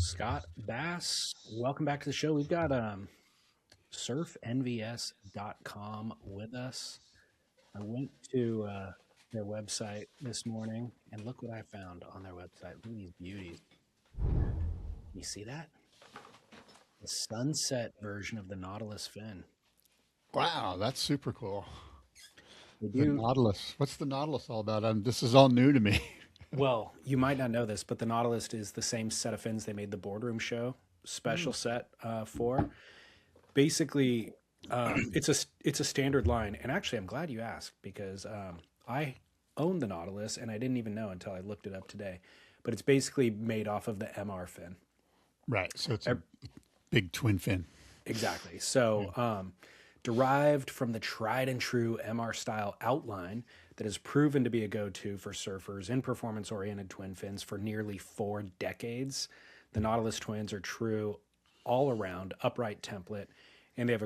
Scott Bass. Welcome back to the show. We've got surfnvs.com with us. I went to their website this morning and look what I found on their website. Look at these beauties. You see that? The sunset version of the Nautilus fin. Wow, that's super cool. They The do. Nautilus. What's the Nautilus all about? This is all new to me. Well, you might not know this, but the Nautilus is the same set of fins they made the boardroom show special set for. Basically, it's a standard line, and actually, I'm glad you asked because I own the Nautilus, and I didn't even know until I looked it up today. But it's basically made off of the MR fin. Right. So it's a big twin fin. Exactly. So, derived from the tried and true MR style outline that has proven to be a go-to for surfers in performance-oriented twin fins for nearly 4 decades. The Nautilus twins are true all-around upright template, and they have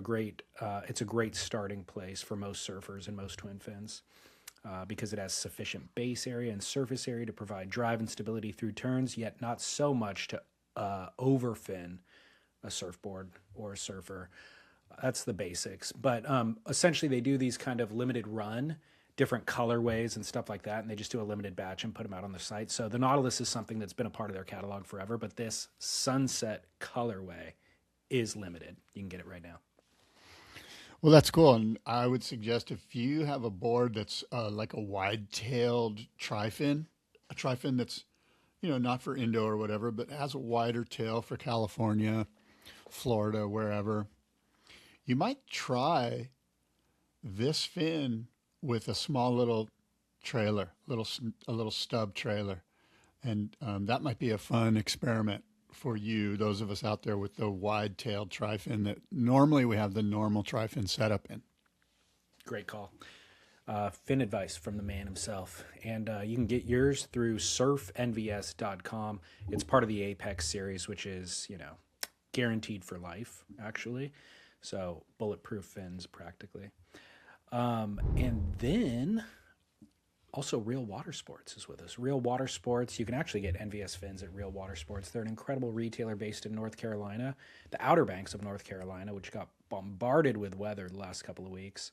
it's a great starting place for most surfers and most twin fins because it has sufficient base area and surface area to provide drive and stability through turns, yet not so much to overfin a surfboard or a surfer. That's the basics. But essentially, they do these kind of limited run, different colorways and stuff like that, and they just do a limited batch and put them out on the site. So the Nautilus is something that's been a part of their catalog forever, but this sunset colorway is limited. You can get it right now. Well, that's cool. And I would suggest if you have a board that's like a wide-tailed tri-fin, a tri-fin that's, not for indoor or whatever, but has a wider tail for California, Florida, wherever, you might try this fin with a small little trailer, a little stub trailer, and that might be a fun experiment for you. Those of us out there with the wide-tailed tri-fin that normally we have the normal tri-fin setup in. Great call. Fin advice from the man himself. And you can get yours through surfnvs.com. It's part of the Apex series, which is, guaranteed for life, actually. So bulletproof fins practically. And then also Real Water Sports is with us. Real Water Sports, you can actually get NVS fins at Real Water Sports. They're an incredible retailer based in North Carolina, the Outer Banks of North Carolina, which got bombarded with weather the last couple of weeks.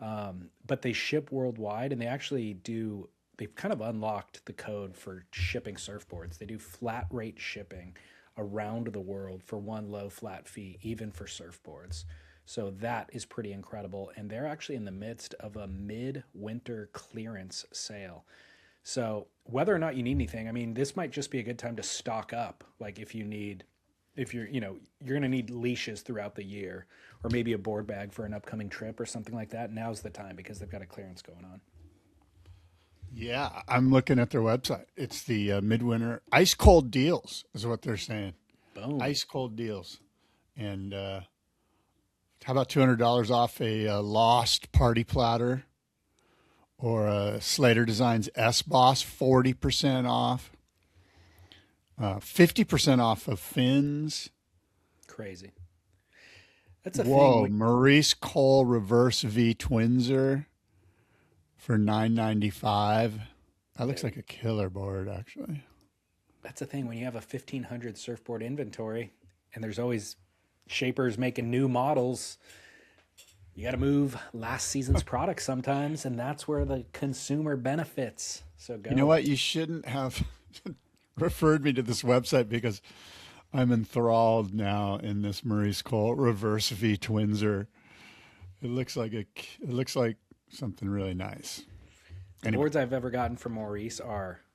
But they ship worldwide, and they've kind of unlocked the code for shipping surfboards. They do flat rate shipping around the world for one low flat fee, even for surfboards. So that is pretty incredible. And they're actually in the midst of a mid-winter clearance sale. So whether or not you need anything, I mean, this might just be a good time to stock up. Like if you're going to need leashes throughout the year, or maybe a board bag for an upcoming trip or something like that. Now's the time because they've got a clearance going on. Yeah, I'm looking at their website. It's the midwinter ice cold deals is what they're saying. Boom. Ice cold deals. And how about $200 off a Lost party platter or a Slater Designs S-Boss, 40% off, 50% off of fins. Crazy. That's a Whoa, thing. Maurice Cole Reverse V Twinser for $9.95. That looks like a killer board, actually. That's the thing when you have a 1,500 surfboard inventory, and there's always shapers making new models. You got to move last season's products sometimes, and that's where the consumer benefits. So go. You know what? You shouldn't have referred me to this website because I'm enthralled now in this Maurice Cole Reverse V Twinser. It looks like something really nice. The boards I've ever gotten from Maurice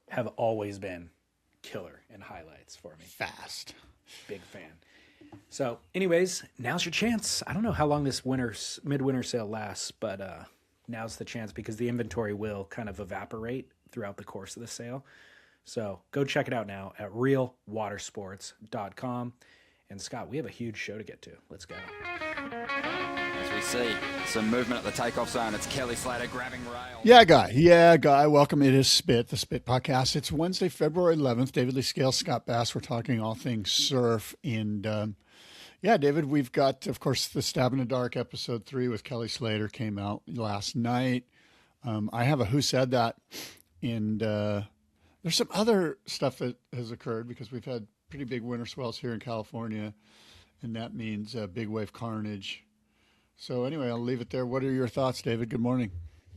have always been killer and highlights for me. Fast. Big fan. So, anyways, now's your chance. I don't know how long this midwinter sale lasts, but now's the chance because the inventory will kind of evaporate throughout the course of the sale. So go check it out now at realwatersports.com. And Scott, we have a huge show to get to. Let's go. As we see some movement at the takeoff zone, it's Kelly Slater grabbing rail. Yeah, guy. Welcome. It is the Spit Podcast. It's Wednesday, February 11th. David Lee Scales, Scott Bass. We're talking all things surf. And David, we've got, of course, the Stab in the Dark episode 3 with Kelly Slater came out last night. I have a Who Said That. And there's some other stuff that has occurred because we've had pretty big winter swells here in California, and that means big wave carnage. So anyway, I'll leave it there. What are your thoughts, David? Good morning.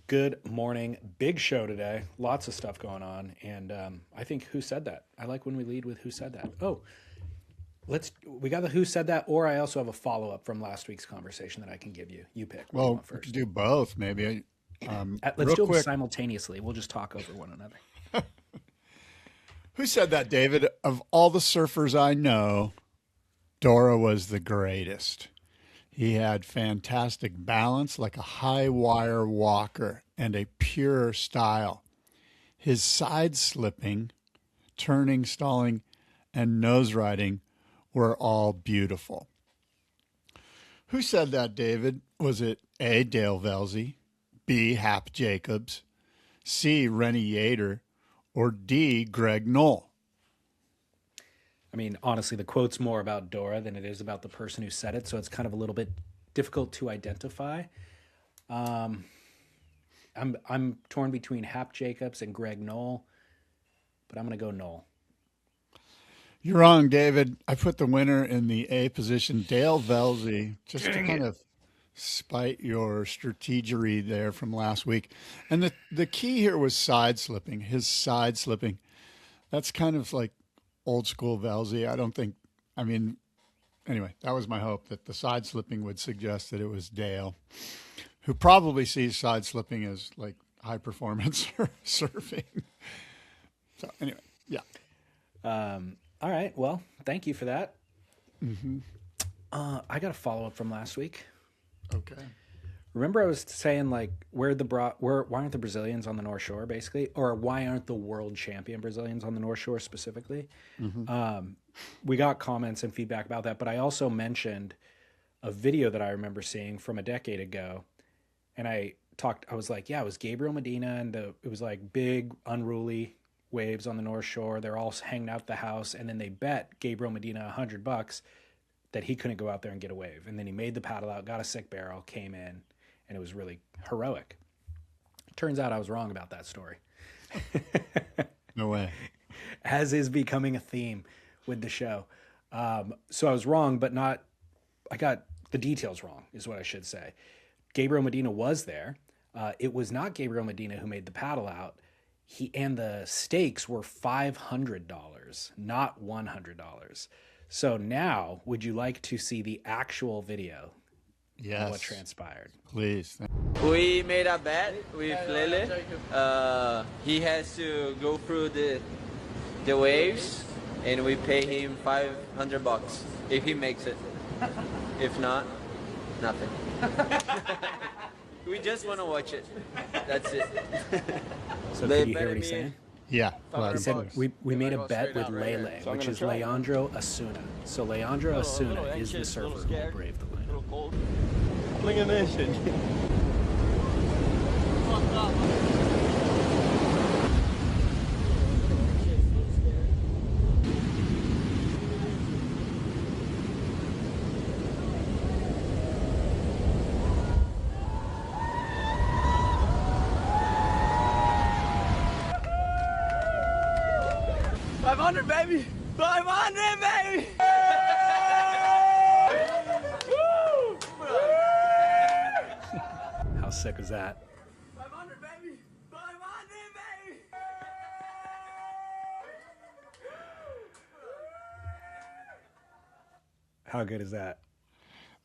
Good morning. Big show today. Lots of stuff going on. And I think Who Said That? I like when we lead with Who Said That. Oh, we got the Who Said That, or I also have a follow-up from last week's conversation that I can give you. You pick. Well, we could do both, maybe. Let's do them simultaneously. We'll just talk over one another. Who said that, David? Of all the surfers I know, Dora was the greatest. He had fantastic balance, like a high wire walker, and a pure style. His side slipping, turning, stalling, and nose riding were all beautiful. Who said that, David? Was it A, Dale Velzy, B, Hap Jacobs, C, Rennie Yater, or D, Greg Knoll? I mean, honestly, the quote's more about Dora than it is about the person who said it, so it's kind of a little bit difficult to identify. I'm torn between Hap Jacobs and Greg Knoll, but I'm going to go Knoll. You're wrong, David. I put the winner in the A position, Dale Velzy, just to kind of spite your strategery there from last week. And the key here was side slipping, his side slipping. That's kind of like old school Velzy. Anyway, that was my hope, that the side slipping would suggest that it was Dale, who probably sees side slipping as like high performance surfing. So anyway, yeah. All right. Well, thank you for that. Mm-hmm. I got a follow-up from last week. Okay. Remember I was saying, like, why aren't the Brazilians on the North Shore, basically? Or why aren't the world champion Brazilians on the North Shore specifically? Mm-hmm. We got comments and feedback about that, but I also mentioned a video that I remember seeing from a decade ago. And I was like, yeah, it was Gabriel, Medina, and it was like big, unruly waves on the North Shore. They're all hanging out at the house, and then they bet Gabriel Medina $100 that he couldn't go out there and get a wave. And then he made the paddle out, got a sick barrel, came in, and it was really heroic. Turns out I was wrong about that story. No way. As is becoming a theme with the show. So I was wrong, but I got the details wrong, is what I should say. Gabriel Medina was there. It was not Gabriel Medina who made the paddle out. And the stakes were $500, not $100. So now, would you like to see the actual video? Yes. Of what transpired? Please. We made a bet with Lele. He has to go through the waves, and we pay him $500 if he makes it. If not, nothing. We just want to watch it. That's it. So can you hear what he's saying? Yeah. He said we made a bet with Lele, which is Leandro Asuna. So Leandro Asuna is the surfer who will brave the lineup. Look at this shit. Baby! 500, baby! How sick was that? 500, baby! 500, baby! How good is that?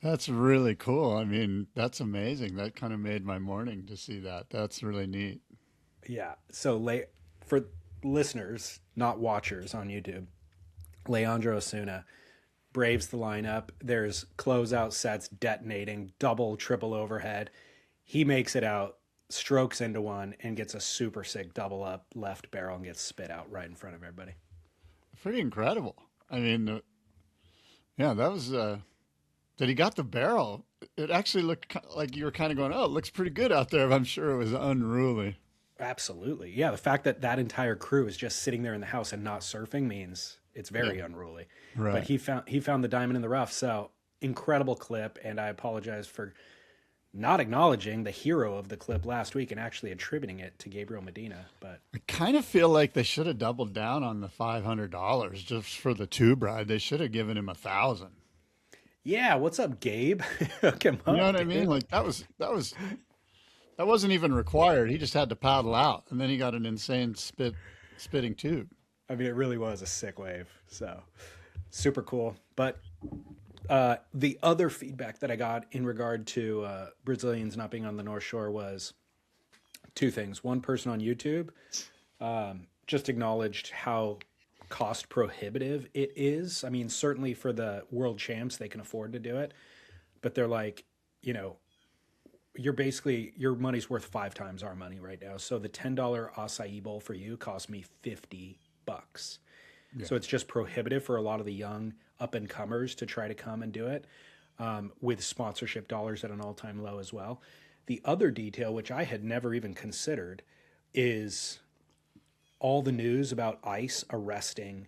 That's really cool. I mean, that's amazing. That kind of made my morning to see that. That's really neat. Yeah. So for listeners, not watchers on YouTube, Leandro Asuna braves the lineup. There's closeout sets detonating, double, triple overhead. He makes it out, strokes into one, and gets a super sick double up left barrel and gets spit out right in front of everybody. Pretty incredible. I mean, yeah, that was that he got the barrel. It actually looked like you were kind of going, oh, it looks pretty good out there, but I'm sure it was unruly. Absolutely. Yeah, the fact that that entire crew is just sitting there in the house and not surfing means it's very unruly. Right. But he found the diamond in the rough. So incredible clip, and I apologize for not acknowledging the hero of the clip last week and actually attributing it to Gabriel Medina. But I kind of feel like they should have doubled down on the $500 just for the tube ride. They should have given him 1,000. yeah, what's up, Gabe? Hook him up, You know what I dude. mean? Like that wasn't even required. He just had to paddle out, and then he got an insane spitting tube. I mean, it really was a sick wave. So super cool. But the other feedback that I got in regard to Brazilians not being on the North Shore was two things. One person on YouTube just acknowledged how cost prohibitive it is. I mean, certainly for the world champs, they can afford to do it. But they're like, you know, your money's worth 5 times our money right now. So the $10 acai bowl for you cost me $50. Yeah. So it's just prohibitive for a lot of the young up and comers to try to come and do it, with sponsorship dollars at an all-time low as well. The other detail, which I had never even considered, is all the news about ICE arresting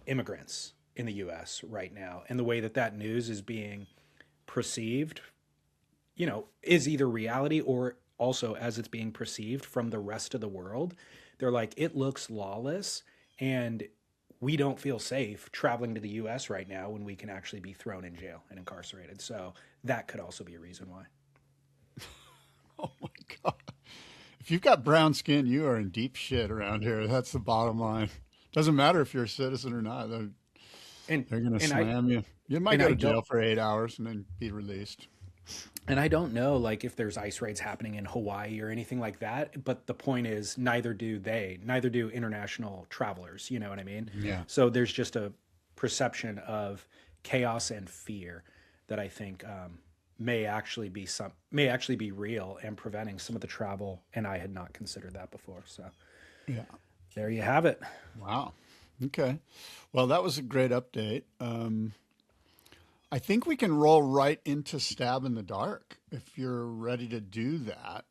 immigrants in the U.S. right now, and the way that news is being perceived, you know, is either reality or also as it's being perceived from the rest of the world. They're like, it looks lawless, and we don't feel safe traveling to the U.S. right now when we can actually be thrown in jail and incarcerated. So that could also be a reason why. Oh my God. If you've got brown skin, you are in deep shit around here. That's the bottom line. Doesn't matter if you're a citizen or not. They're going to slam you. You might go to jail for 8 hours and then be released. And I don't know, like, if there's ICE raids happening in Hawaii or anything like that. But the point is, neither do international travelers. You know what I mean? Yeah. So there's just a perception of chaos and fear that I think may actually be real and preventing some of the travel. And I had not considered that before. So yeah, there you have it. Wow. Okay. Well, that was a great update. I think we can roll right into Stab in the Dark if you're ready to do that.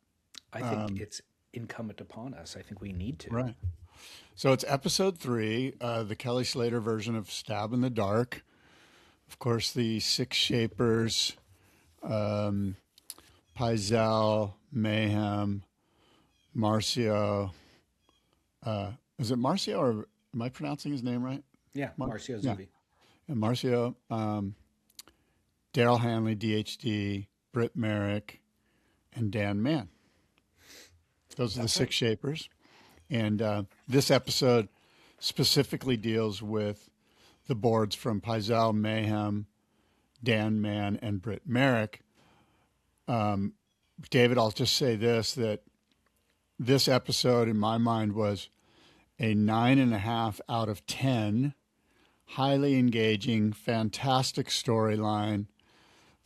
I think it's incumbent upon us. I think we need to. Right. So it's episode 3, the Kelly Slater version of Stab in the Dark. Of course, the Six Shapers, Queztal, Mayhem, Marcio. Is it Marcio, or am I pronouncing his name right? Yeah, Marcio Zuvi. And Marcio, Daryl Hanley, DHD, Britt Merrick, and Dan Mann. Those are the Six Shapers. And this episode specifically deals with the boards from Queztal, Mayhem, Dan Mann, and Britt Merrick. David, I'll just say that this episode, in my mind, was a 9.5 out of 10. Highly engaging, fantastic storyline.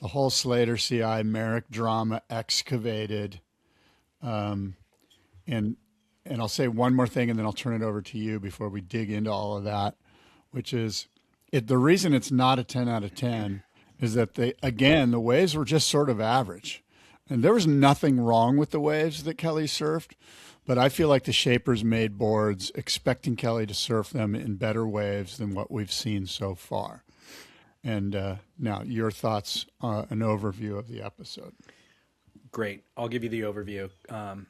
The whole Slater CI Merrick drama excavated. And I'll say one more thing, and then I'll turn it over to you before we dig into all of that, which is the reason it's not a 10 out of 10 is that the waves were just sort of average. And there was nothing wrong with the waves that Kelly surfed, but I feel like the Shapers made boards expecting Kelly to surf them in better waves than what we've seen so far. And now your thoughts, an overview of the episode. Great. I'll give you the overview, and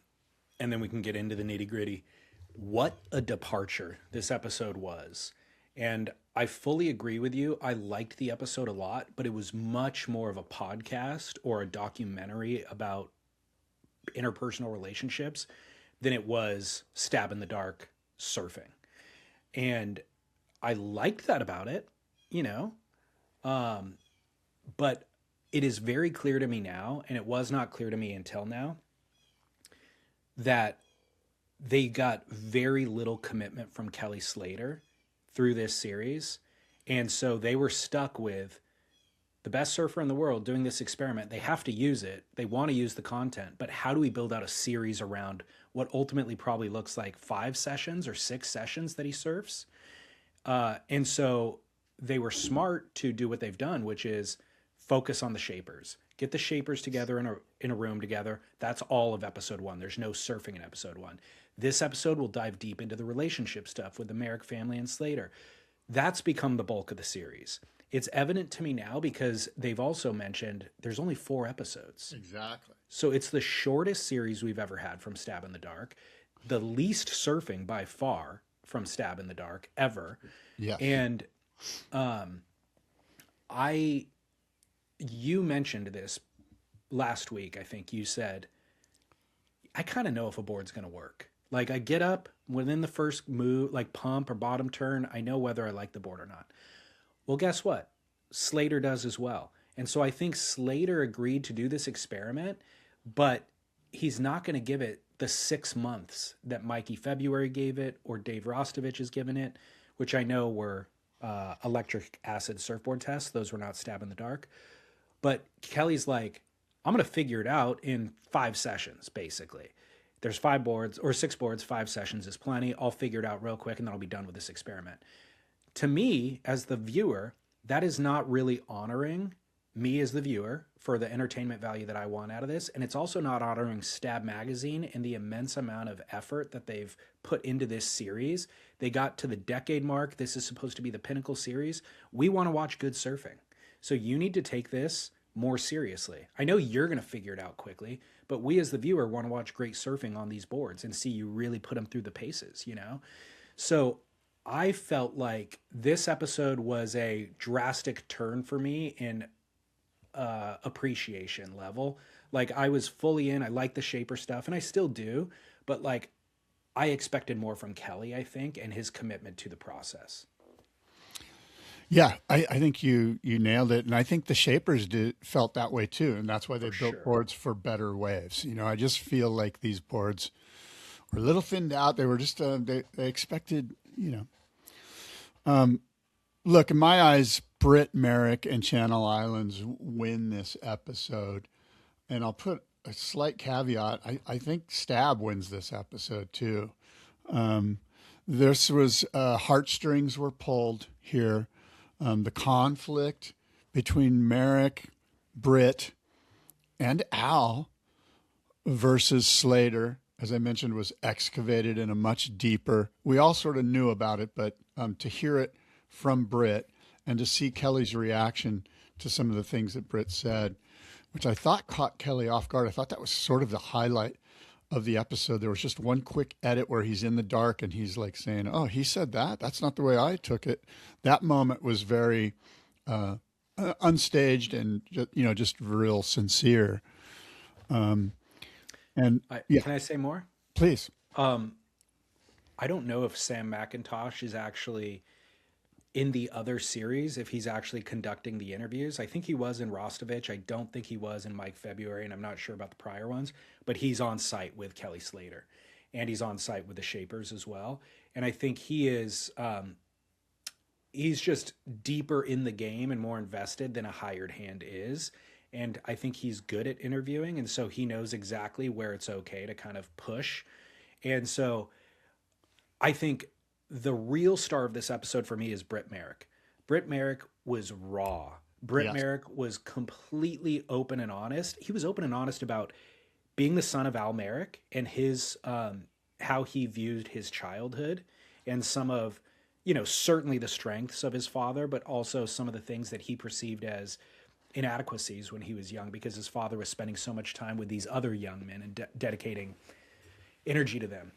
then we can get into the nitty gritty. What a departure this episode was. And I fully agree with you. I liked the episode a lot, but it was much more of a podcast or a documentary about interpersonal relationships than it was Stab in the Dark surfing. And I liked that about it, you know. But it is very clear to me now, and it was not clear to me until now, that they got very little commitment from Kelly Slater through this series. And so they were stuck with the best surfer in the world doing this experiment. They have to use it. They want to use the content, but how do we build out a series around what ultimately probably looks like 5 sessions or 6 sessions that he surfs? And so they were smart to do what they've done, which is focus on the Shapers. Get the Shapers together in a room together. That's all of episode 1. There's no surfing in episode 1. This episode will dive deep into the relationship stuff with the Merrick family and Slater. That's become the bulk of the series. It's evident to me now because they've also mentioned there's only 4 episodes. Exactly. So it's the shortest series we've ever had from Stab in the Dark, the least surfing by far from Stab in the Dark ever. Yeah. And you mentioned this last week. I think you said, I kind of know if a board's going to work. Like, I get up within the first move, like pump or bottom turn, I know whether I like the board or not. Well, guess what? Slater does as well. And so I think Slater agreed to do this experiment, but he's not going to give it the 6 months that Mikey February gave it or Dave Rostovich has given it, which I know were electric acid surfboard tests. Those were not Stab in the Dark. But Kelly's like, I'm going to figure it out in 5 sessions, basically. There's 5 boards or 6 boards, 5 sessions is plenty. I'll figure it out real quick and then I'll be done with this experiment. To me, as the viewer, that is not really honoring me as the viewer for the entertainment value that I want out of this. And it's also not honoring Stab Magazine and the immense amount of effort that they've put into this series. They got to the decade mark. This is supposed to be the pinnacle series. We want to watch good surfing. So you need to take this more seriously. I know you're going to figure it out quickly, but we as the viewer want to watch great surfing on these boards and see you really put them through the paces, you know? So I felt like this episode was a drastic turn for me in appreciation level. Like, I was fully in. I like the shaper stuff, and I still do, but like, I expected more from Kelly, I think, and his commitment to the process. Yeah, I think you nailed it, and I think the shapers felt that way too, and that's why they built boards for better waves. You know, I just feel like these boards were a little thinned out. They were just they expected, you know. Look, in my eyes, Britt, Merrick, and Channel Islands win this episode, and I'll put a slight caveat. I think Stab wins this episode too. This was heartstrings were pulled here. The conflict between Merrick, Britt, and Al versus Slater, as I mentioned, was excavated in a much deeper. We all sort of knew about it, but to hear it from Britt and to see Kelly's reaction to some of the things that Britt said, which I thought caught Kelly off guard. I thought that was sort of the highlight of the episode. There was just one quick edit where he's in the dark and he's like saying, "Oh, he said that? That's not the way I took it." That moment was very unstaged and just real sincere. And yeah, Can I say more? Please. I don't know if Sam McIntosh is actually in the other series, if he's actually conducting the interviews. I think he was in Rostovich. I don't think he was in Mike February, and I'm not sure about the prior ones, but he's on site with Kelly Slater, and he's on site with the Shapers as well. And I think he is, he's just deeper in the game and more invested than a hired hand is. And I think he's good at interviewing, and so he knows exactly where it's okay to kind of push. And so I think the real star of this episode for me is Britt Merrick. Britt Merrick was raw. Britt Merrick was completely open and honest. He was open and honest about being the son of Al Merrick and his how he viewed his childhood and some of, certainly the strengths of his father, but also some of the things that he perceived as inadequacies when he was young, because his father was spending so much time with these other young men and dedicating energy to them.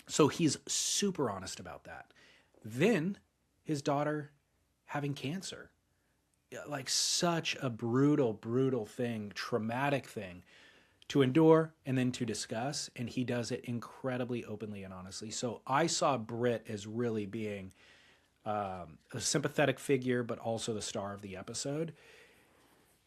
So he's super honest about that. Then his daughter having cancer, like such a brutal, brutal thing, traumatic thing to endure and then to discuss. And he does it incredibly openly and honestly. So I saw Britt as really being a sympathetic figure, but also the star of the episode.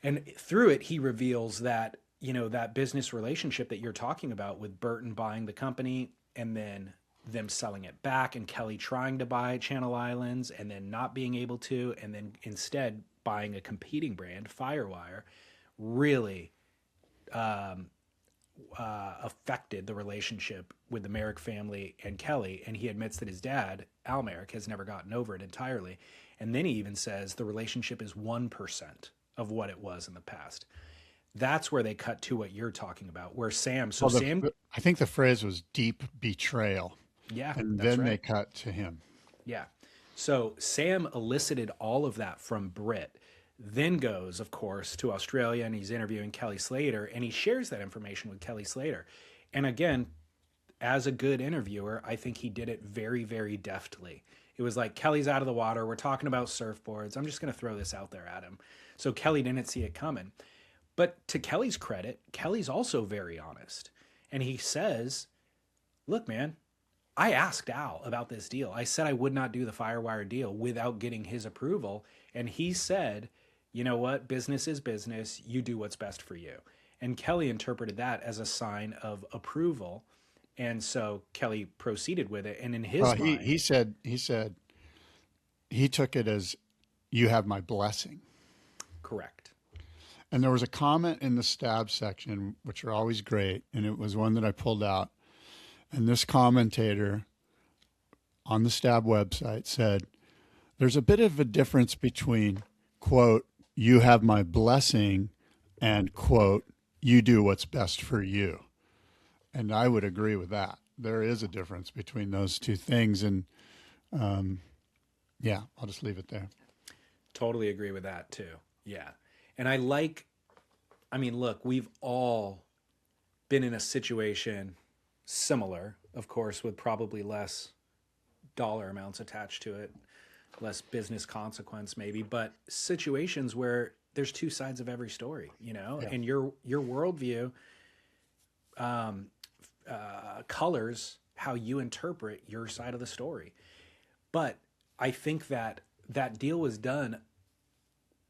And through it, he reveals that, that business relationship that you're talking about with Burton buying the company and then them selling it back, and Kelly trying to buy Channel Islands and then not being able to, and then instead buying a competing brand, Firewire, really affected the relationship with the Merrick family and Kelly. And he admits that his dad, Al Merrick, has never gotten over it entirely. And then he even says the relationship is 1% of what it was in the past. That's where they cut to what you're talking about, where Sam. So Sam, I think the phrase was deep betrayal. Yeah, and then they cut to him. Yeah. So Sam elicited all of that from Britt, then goes, of course, to Australia and he's interviewing Kelly Slater and he shares that information with Kelly Slater. And again, as a good interviewer, I think he did it very, very deftly. It was like, Kelly's out of the water. We're talking about surfboards. I'm just going to throw this out there at him. So Kelly didn't see it coming. But to Kelly's credit, Kelly's also very honest. And he says, look, man, I asked Al about this deal. I said I would not do the Firewire deal without getting his approval. And he said, you know what? Business is business. You do what's best for you. And Kelly interpreted that as a sign of approval. And so Kelly proceeded with it. And in his mind, he said he took it as, you have my blessing. correct. And there was a comment in the stab section, which are always great, and it was one that I pulled out. And this commentator on the stab website said, there's a bit of a difference between, quote, you have my blessing, and, quote, you do what's best for you. And I would agree with that. There is a difference between those two things. And yeah, I'll just leave it there. Totally agree with that too. Yeah. And I mean, look, we've all been in a situation similar, of course, with probably less dollar amounts attached to it, less business consequence maybe, but situations where there's two sides of every story, you know, Yeah. and your worldview colors how you interpret your side of the story. But I think that deal was done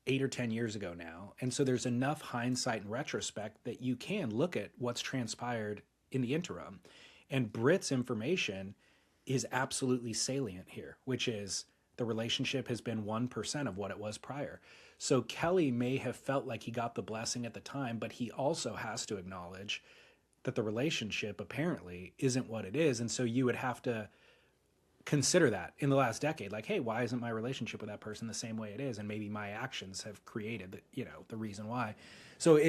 8 or 10 years ago now. And so there's enough hindsight and retrospect that you can look at what's transpired in the interim. And Britt's information is absolutely salient here, which is the relationship has been 1% of what it was prior. So Kelly may have felt like he got the blessing at the time, but he also has to acknowledge that the relationship apparently isn't what it is. And so you would have to consider that in the last decade, like, hey, why isn't my relationship with that person the same way it is? And maybe my actions have created the reason why. So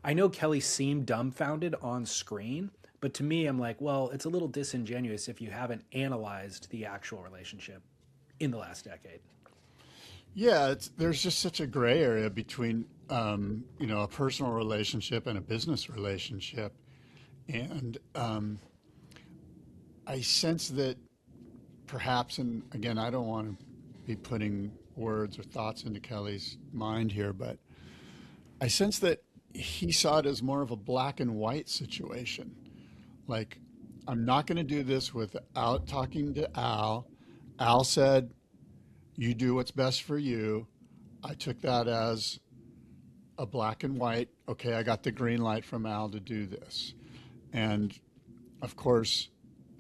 I know Kelly seemed dumbfounded on screen, but to me, I'm like, well, it's a little disingenuous if you haven't analyzed the actual relationship in the last decade. Yeah, there's just such a gray area between, a personal relationship and a business relationship. And I sense that perhaps, and again, I don't want to be putting words or thoughts into Kelly's mind here, but I sense that he saw it as more of a black and white situation. Like, I'm not going to do this without talking to Al. Al said, you do what's best for you. I took that as a black and white. Okay, I got the green light from Al to do this. And of course,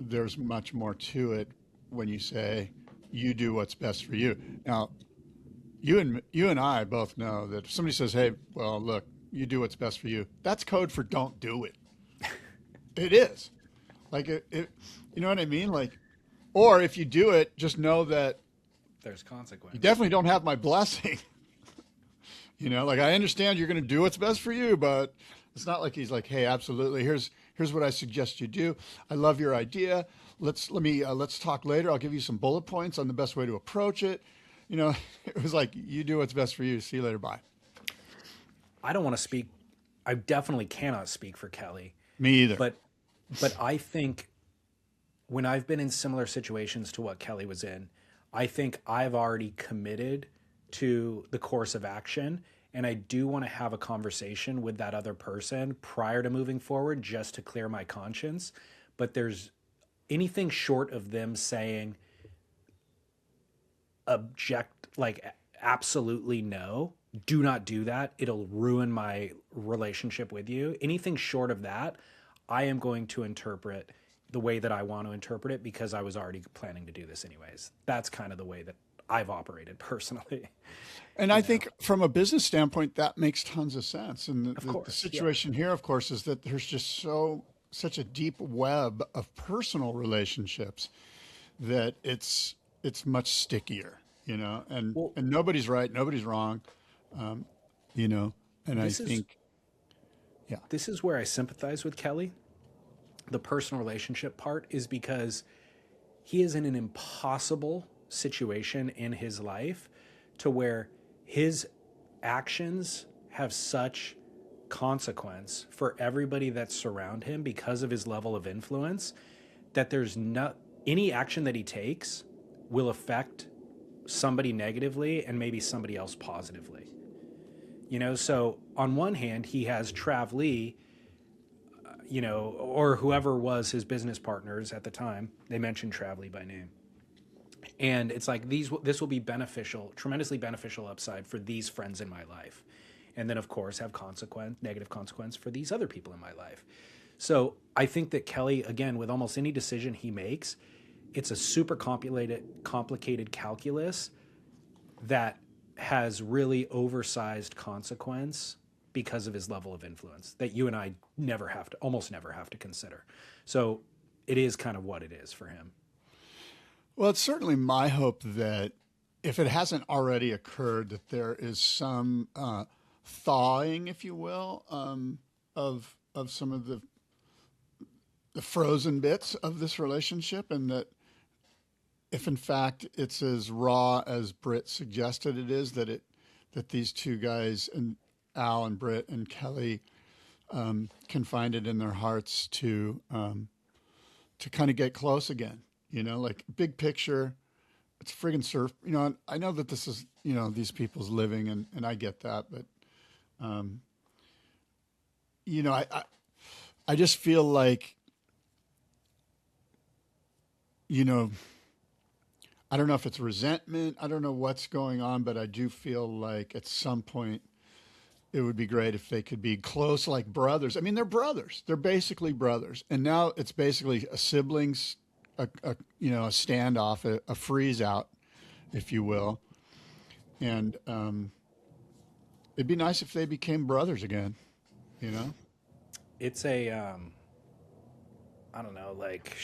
there's much more to it when you say you do what's best for you. Now, you and I both know that if somebody says, hey, well, look, you do what's best for you, that's code for don't do it. It is. Like, you know what I mean? Like, or if you do it, just know that There's consequence. you definitely don't have my blessing. Like, I understand you're going to do what's best for you, but it's not like he's like, hey, absolutely. Here's what I suggest you do. I love your idea. Let's talk later. I'll give you some bullet points on the best way to approach it. It was like, you do what's best for you. See you later. Bye. I don't want to speak. I definitely cannot speak for Kelly. Me either. But I think when I've been in similar situations to what Kelly was in, I think I've already committed to the course of action. And I do want to have a conversation with that other person prior to moving forward just to clear my conscience. But there's anything short of them saying absolutely no, do not do that. It'll ruin my relationship with you. Anything short of that, I am going to interpret the way that I want to interpret it because I was already planning to do this anyways. That's kind of the way that I've operated personally. And I think from a business standpoint, that makes tons of sense. And the situation here, of course, is that there's just such a deep web of personal relationships that it's much stickier, and nobody's right, nobody's wrong, and I think, yeah. This is where I sympathize with Kelly. The personal relationship part is because he is in an impossible situation in his life to where his actions have such consequence for everybody that surround him because of his level of influence, that there's not any action that he takes will affect somebody negatively and maybe somebody else positively. You know, so on one hand, he has Trav Lee, you know, or whoever was his business partners at the time. They mentioned Trav Lee by name. And it's like this will be beneficial, tremendously beneficial upside for these friends in my life. And then, of course, have negative consequence for these other people in my life. So I think that Kelly, again, with almost any decision he makes, it's a super complicated calculus that has really oversized consequence because of his level of influence that you and I almost never have to consider. So it is kind of what it is for him. Well, it's certainly my hope that if it hasn't already occurred, that there is some thawing, if you will, of some of the frozen bits of this relationship, and that if in fact it's as raw as Britt suggested it is, that these two guys, and Al and Britt and Kelly, can find it in their hearts to kind of get close again. You know, like big picture, it's friggin' surf. You know, I know that this is, you know, these people's living, and I get that, but, you know, I just feel like, you know, I don't know if it's resentment. I don't know what's going on, but I do feel like at some point it would be great if they could be close like brothers. I mean, they're brothers. They're basically brothers. And now it's basically a siblings, a standoff, a freeze out, if you will. And it'd be nice if they became brothers again, you know? It's a, I don't know, like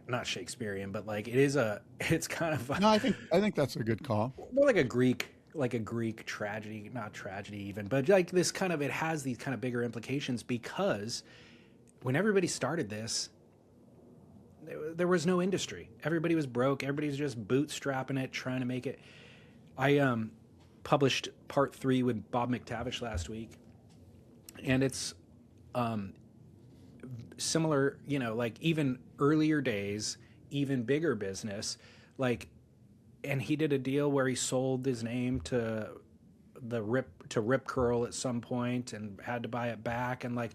not Shakespearean, but like it's kind of No, I think that's a good call. more like a Greek tragedy, not tragedy even, but like this kind of, it has these kind of bigger implications because when everybody started this, there was no industry. Everybody was broke. Everybody's just bootstrapping it, trying to make it. I published part 3 with Bob McTavish last week, and it's similar, you know, like even earlier days, even bigger business, like, and he did a deal where he sold his name to Rip Curl at some point and had to buy it back, and like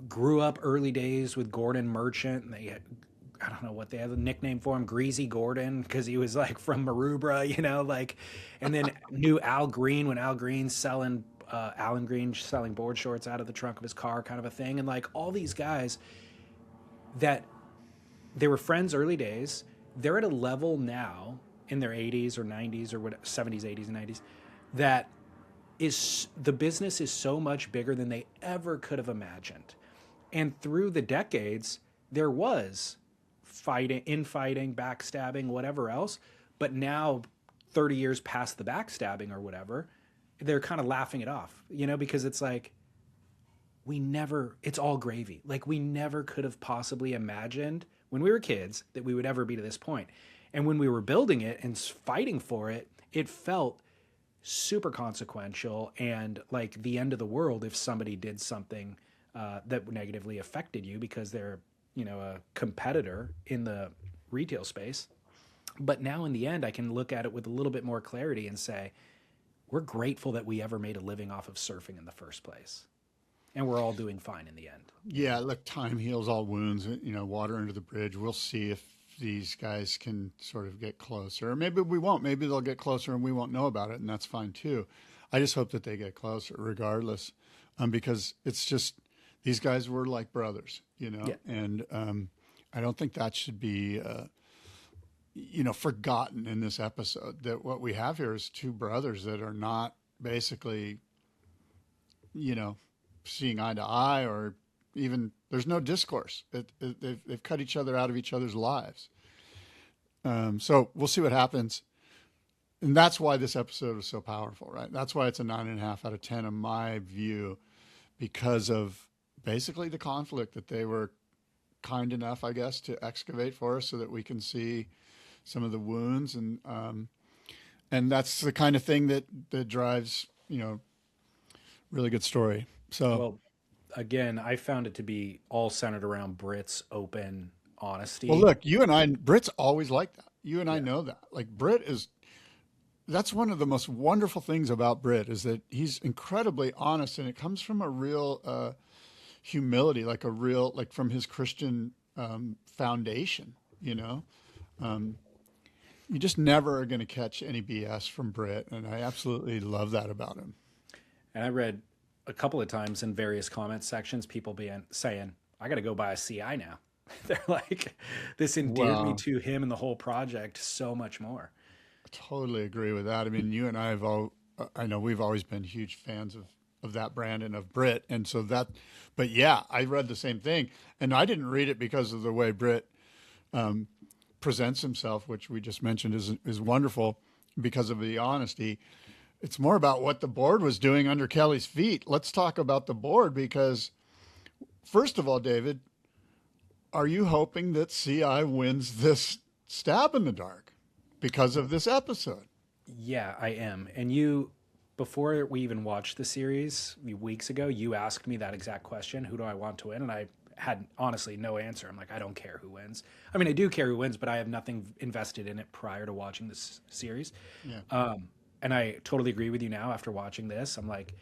grew up early days with Gordon Merchant, and I don't know what they had a nickname for him, Greasy Gordon, because he was like from Maroubra, you know, like, and then knew Al Green when Alan Green selling board shorts out of the trunk of his car, kind of a thing. And like all these guys that they were friends early days, they're at a level now in their 80s or 90s or what, 70s, 80s and 90s, that is, the business is so much bigger than they ever could have imagined. And through the decades, there was infighting, backstabbing, whatever else. But now, 30 years past the backstabbing or whatever, they're kind of laughing it off, you know, because it's like, it's all gravy. Like we never could have possibly imagined when we were kids that we would ever be to this point. And when we were building it and fighting for it, it felt super consequential and like the end of the world if somebody did something that negatively affected you because they're, you know, a competitor in the retail space. But now in the end, I can look at it with a little bit more clarity and say, we're grateful that we ever made a living off of surfing in the first place. And we're all doing fine in the end. Yeah, look, time heals all wounds, you know, water under the bridge. We'll see if these guys can sort of get closer. Or maybe we won't. Maybe they'll get closer and we won't know about it, and that's fine too. I just hope that they get closer regardless, because it's just, these guys were like brothers, you know, yeah. And I don't think that should be, you know, forgotten in this episode, that what we have here is two brothers that are not basically, you know, seeing eye to eye, or even there's no discourse. They've cut each other out of each other's lives. So we'll see what happens. And that's why this episode was so powerful, right? That's why it's a 9.5 out of 10 in my view, because of basically the conflict that they were kind enough, I guess, to excavate for us so that we can see some of the wounds, and that's the kind of thing that drives, really good story. So, Well, again, I found it to be all centered around Britt's open honesty. well, look, you and I, Britt's always like that. You and I know that. Like that's one of the most wonderful things about Britt is that he's incredibly honest, and it comes from a real humility, like from his Christian foundation. You just never are going to catch any BS from Britt, and I absolutely love that about him. And I read a couple of times in various comment sections, people being saying, I got to go buy a CI now. They're like, this endeared me to him and the whole project so much more. I totally agree with that. I mean, you and I I know we've always been huge fans of that brand and of Britt. And so but yeah, I read the same thing. And I didn't read it because of the way Britt presents himself, which we just mentioned is wonderful because of the honesty. It's more about what the board was doing under Kelly's feet. Let's talk about the board because, first of all, David, are you hoping that CI wins this stab in the dark because of this episode? Yeah, I am. And before we even watched the series weeks ago, you asked me that exact question, who do I want to win? And I had honestly no answer. I'm like, I don't care who wins. I mean, I do care who wins, but I have nothing invested in it prior to watching this series. Yeah. And I totally agree with you now after watching this. I'm like,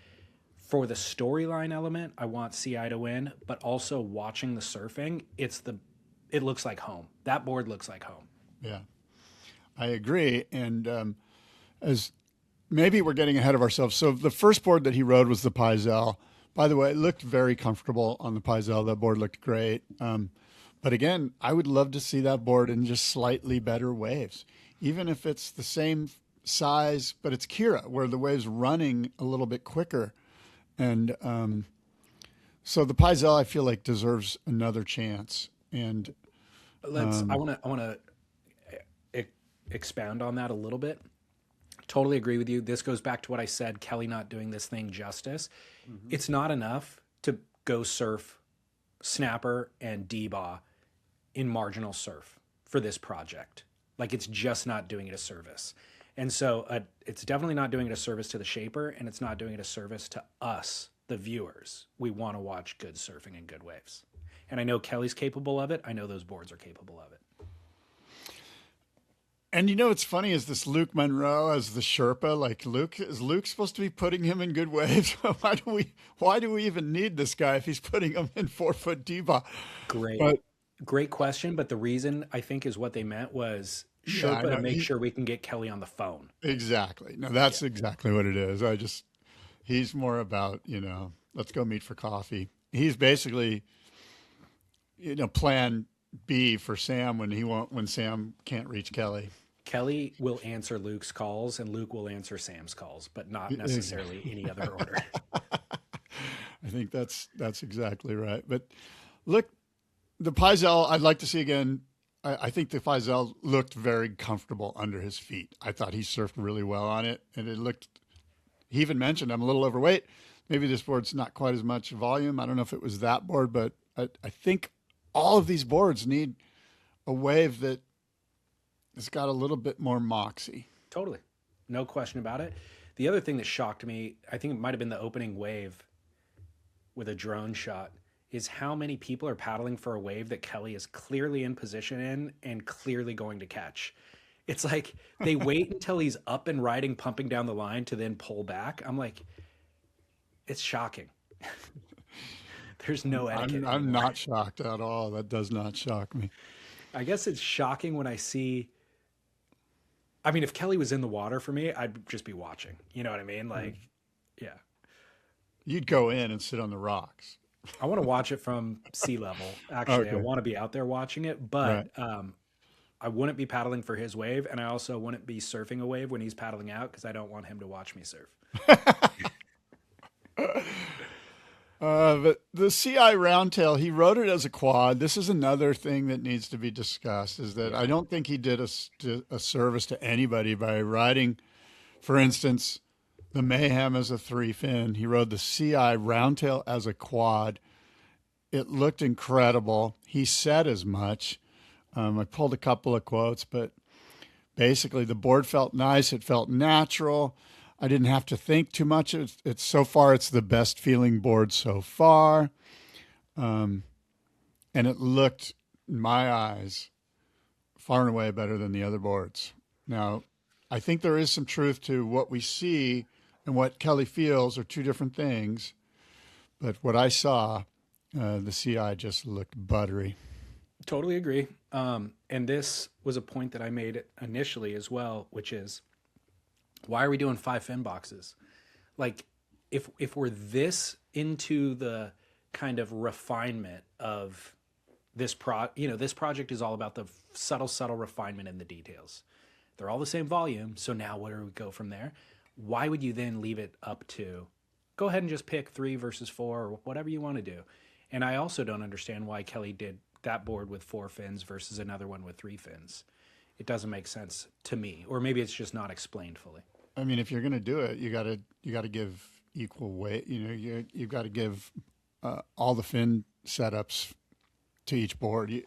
for the storyline element, I want CI to win, but also watching the surfing, it looks like home. That board looks like home. Yeah, I agree. And as maybe we're getting ahead of ourselves. So the first board that he rode was the Paizel. By the way, it looked very comfortable on the Paizel. That board looked great. But again, I would love to see that board in just slightly better waves, even if it's the same size, but it's Kira, where the wave's running a little bit quicker. And so the Paizel, I feel like, deserves another chance. And I want to expound on that a little bit. Totally agree with you. This goes back to what I said, Kelly not doing this thing justice. Mm-hmm. It's not enough to go surf snapper and D-Bah in marginal surf for this project. Like, it's just not doing it a service. And so it's definitely not doing it a service to the shaper, and it's not doing it a service to us, the viewers. We want to watch good surfing and good waves. And I know Kelly's capable of it. I know those boards are capable of it. And what's funny is this Luke Monroe as the Sherpa. Like, is Luke supposed to be putting him in good waves? Why do we even need this guy if he's putting him in 4-foot D-Bah? Great question. But the reason I think is what they meant was Sherpa to make sure we can get Kelly on the phone. Exactly. No, that's exactly what it is. He's more about, let's go meet for coffee. He's basically, plan B for Sam when Sam can't reach Kelly. Kelly will answer Luke's calls and Luke will answer Sam's calls, but not necessarily any other order. I think that's exactly right. But look, the Paizel, I'd like to see again. I think the Paizel looked very comfortable under his feet. I thought he surfed really well on it, and he even mentioned, I'm a little overweight. Maybe this board's not quite as much volume. I don't know if it was that board, but I think all of these boards need a wave that has got a little bit more moxie. Totally. No question about it. The other thing that shocked me, I think it might have been the opening wave with a drone shot, is how many people are paddling for a wave that Kelly is clearly in position in and clearly going to catch. It's like they wait until he's up and riding, pumping down the line to then pull back. I'm like, it's shocking. There's no etiquette. I'm not shocked at all. That does not shock me. I guess it's shocking when I see, I mean, if Kelly was in the water for me, I'd just be watching. You know what I mean? Like, yeah. You'd go in and sit on the rocks. I want to watch it from sea level. Actually, okay. I want to be out there watching it, but I wouldn't be paddling for his wave, and I also wouldn't be surfing a wave when he's paddling out because I don't want him to watch me surf. But the CI Roundtail, he rode it as a quad. This is another thing that needs to be discussed, is that I don't think he did a service to anybody by riding, for instance, the Mayhem as a 3-fin. He rode the CI Roundtail as a quad. It looked incredible. He said as much. I pulled a couple of quotes, but basically the board felt nice. It felt natural. I didn't have to think too much. It's so far, it's the best feeling board so far. And it looked, in my eyes, far and away better than the other boards. Now, I think there is some truth to what we see and what Kelly feels are two different things. But what I saw, the CI just looked buttery. Totally agree. And this was a point that I made initially as well, which is, why are we doing 5 fin boxes? Like, if we're this into the kind of refinement of this this project is all about the subtle refinement in the details. They're all the same volume. So now where do we go from there? Why would you then leave it up to, go ahead and just pick 3 versus 4 or whatever you want to do? And I also don't understand why Kelly did that board with 4 fins versus another one with 3 fins. It doesn't make sense to me, or maybe it's just not explained fully. I mean, if you're going to do it, you got to give equal weight. You've got to give all the fin setups to each board. You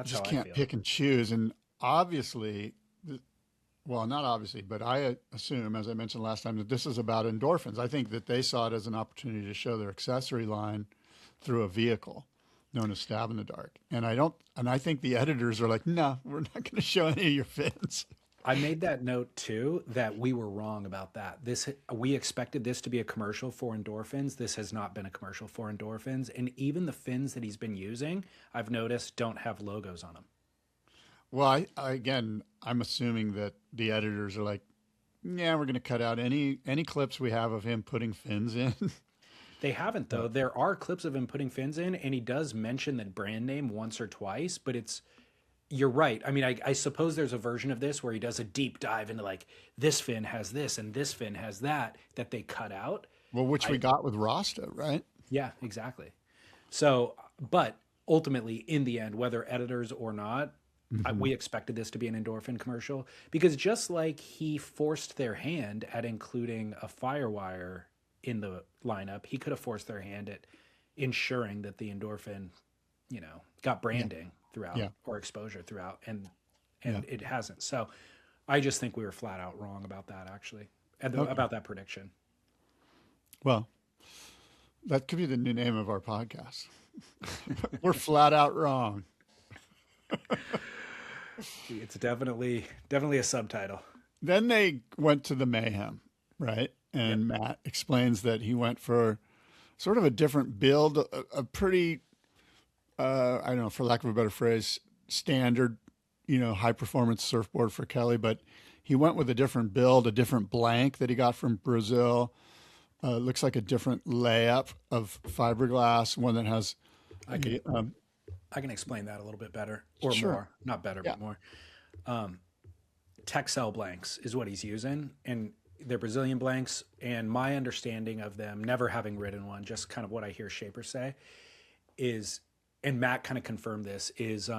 just can't pick and choose. And obviously, well, not obviously, but I assume, as I mentioned last time, that this is about endorphins. I think that they saw it as an opportunity to show their accessory line through a vehicle known as Stab in the Dark. And I think the editors are like, no, we're not going to show any of your fins. I made that note too, that we were wrong about that. We expected this to be a commercial for endorphins. This has not been a commercial for endorphins. And even the fins that he's been using, I've noticed, don't have logos on them. Well, I'm assuming that the editors are like, yeah, we're going to cut out any clips we have of him putting fins in. They haven't, though. There are clips of him putting fins in, and he does mention the brand name once or twice, but you're right. I mean, I suppose there's a version of this where he does a deep dive into like, this fin has this and this fin has that they cut out. Well, which we got with Rasta, right? Yeah, exactly. So, but ultimately, in the end, whether editors or not, we expected this to be an endorphin commercial, because just like he forced their hand at including a Firewire in the lineup, he could have forced their hand at ensuring that the endorphin, got branding throughout or exposure throughout, and it hasn't. So I just think we were flat out wrong about that, actually, about that prediction. Well, that could be the new name of our podcast. We're flat out wrong. It's definitely a subtitle. Then they went to the Mayhem, right? And Matt explains that he went for sort of a different build, a pretty, I don't know, for lack of a better phrase, standard, high performance surfboard for Kelly, but he went with a different build, a different blank that he got from Brazil. Looks like a different layup of fiberglass, one that has. I can explain that a little bit better, or Sure. more, not better, but more. Texel blanks is what he's using, and they're Brazilian blanks. And my understanding of them, never having ridden one, just kind of what I hear shapers say, is, and Matt kind of confirmed this, is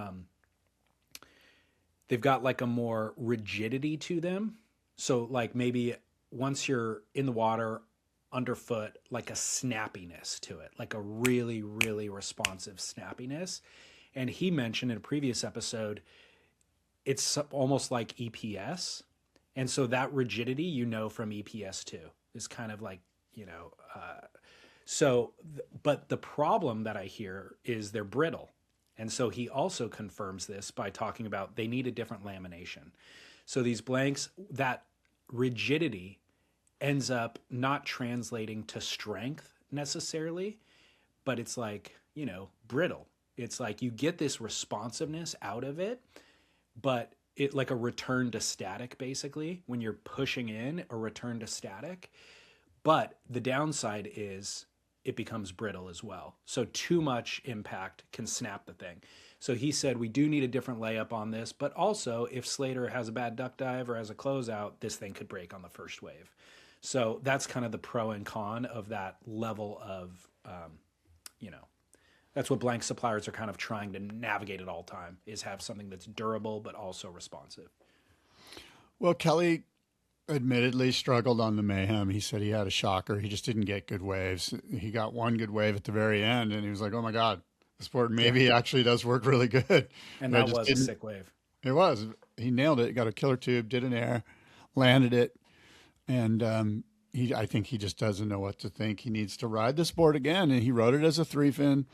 they've got like a more rigidity to them. So like maybe once you're in the water, underfoot, like a snappiness to it, like a really, really responsive snappiness. And he mentioned in a previous episode, it's almost like EPS. And so that rigidity, from EPS too, is kind of like, but the problem that I hear is they're brittle. And so he also confirms this by talking about they need a different lamination. So these blanks, that rigidity ends up not translating to strength necessarily, but it's like, brittle. It's like you get this responsiveness out of it, but it like a return to static, basically, when you're pushing in, a return to static. But the downside is it becomes brittle as well. So too much impact can snap the thing. So he said, we do need a different layup on this, but also if Slater has a bad duck dive or has a closeout, this thing could break on the first wave. So that's kind of the pro and con of that level of, that's what blank suppliers are kind of trying to navigate at all time, is have something that's durable but also responsive. Well, Kelly admittedly struggled on the Mayhem. He said he had a shocker. He just didn't get good waves. He got one good wave at the very end, and he was like, oh, my God, this board maybe actually does work really good. And that was a sick wave. It was. he nailed it. Got a killer tube, did an air, landed it, and I think he just doesn't know what to think. He needs to ride this board again, and he rode it as a 3-fin.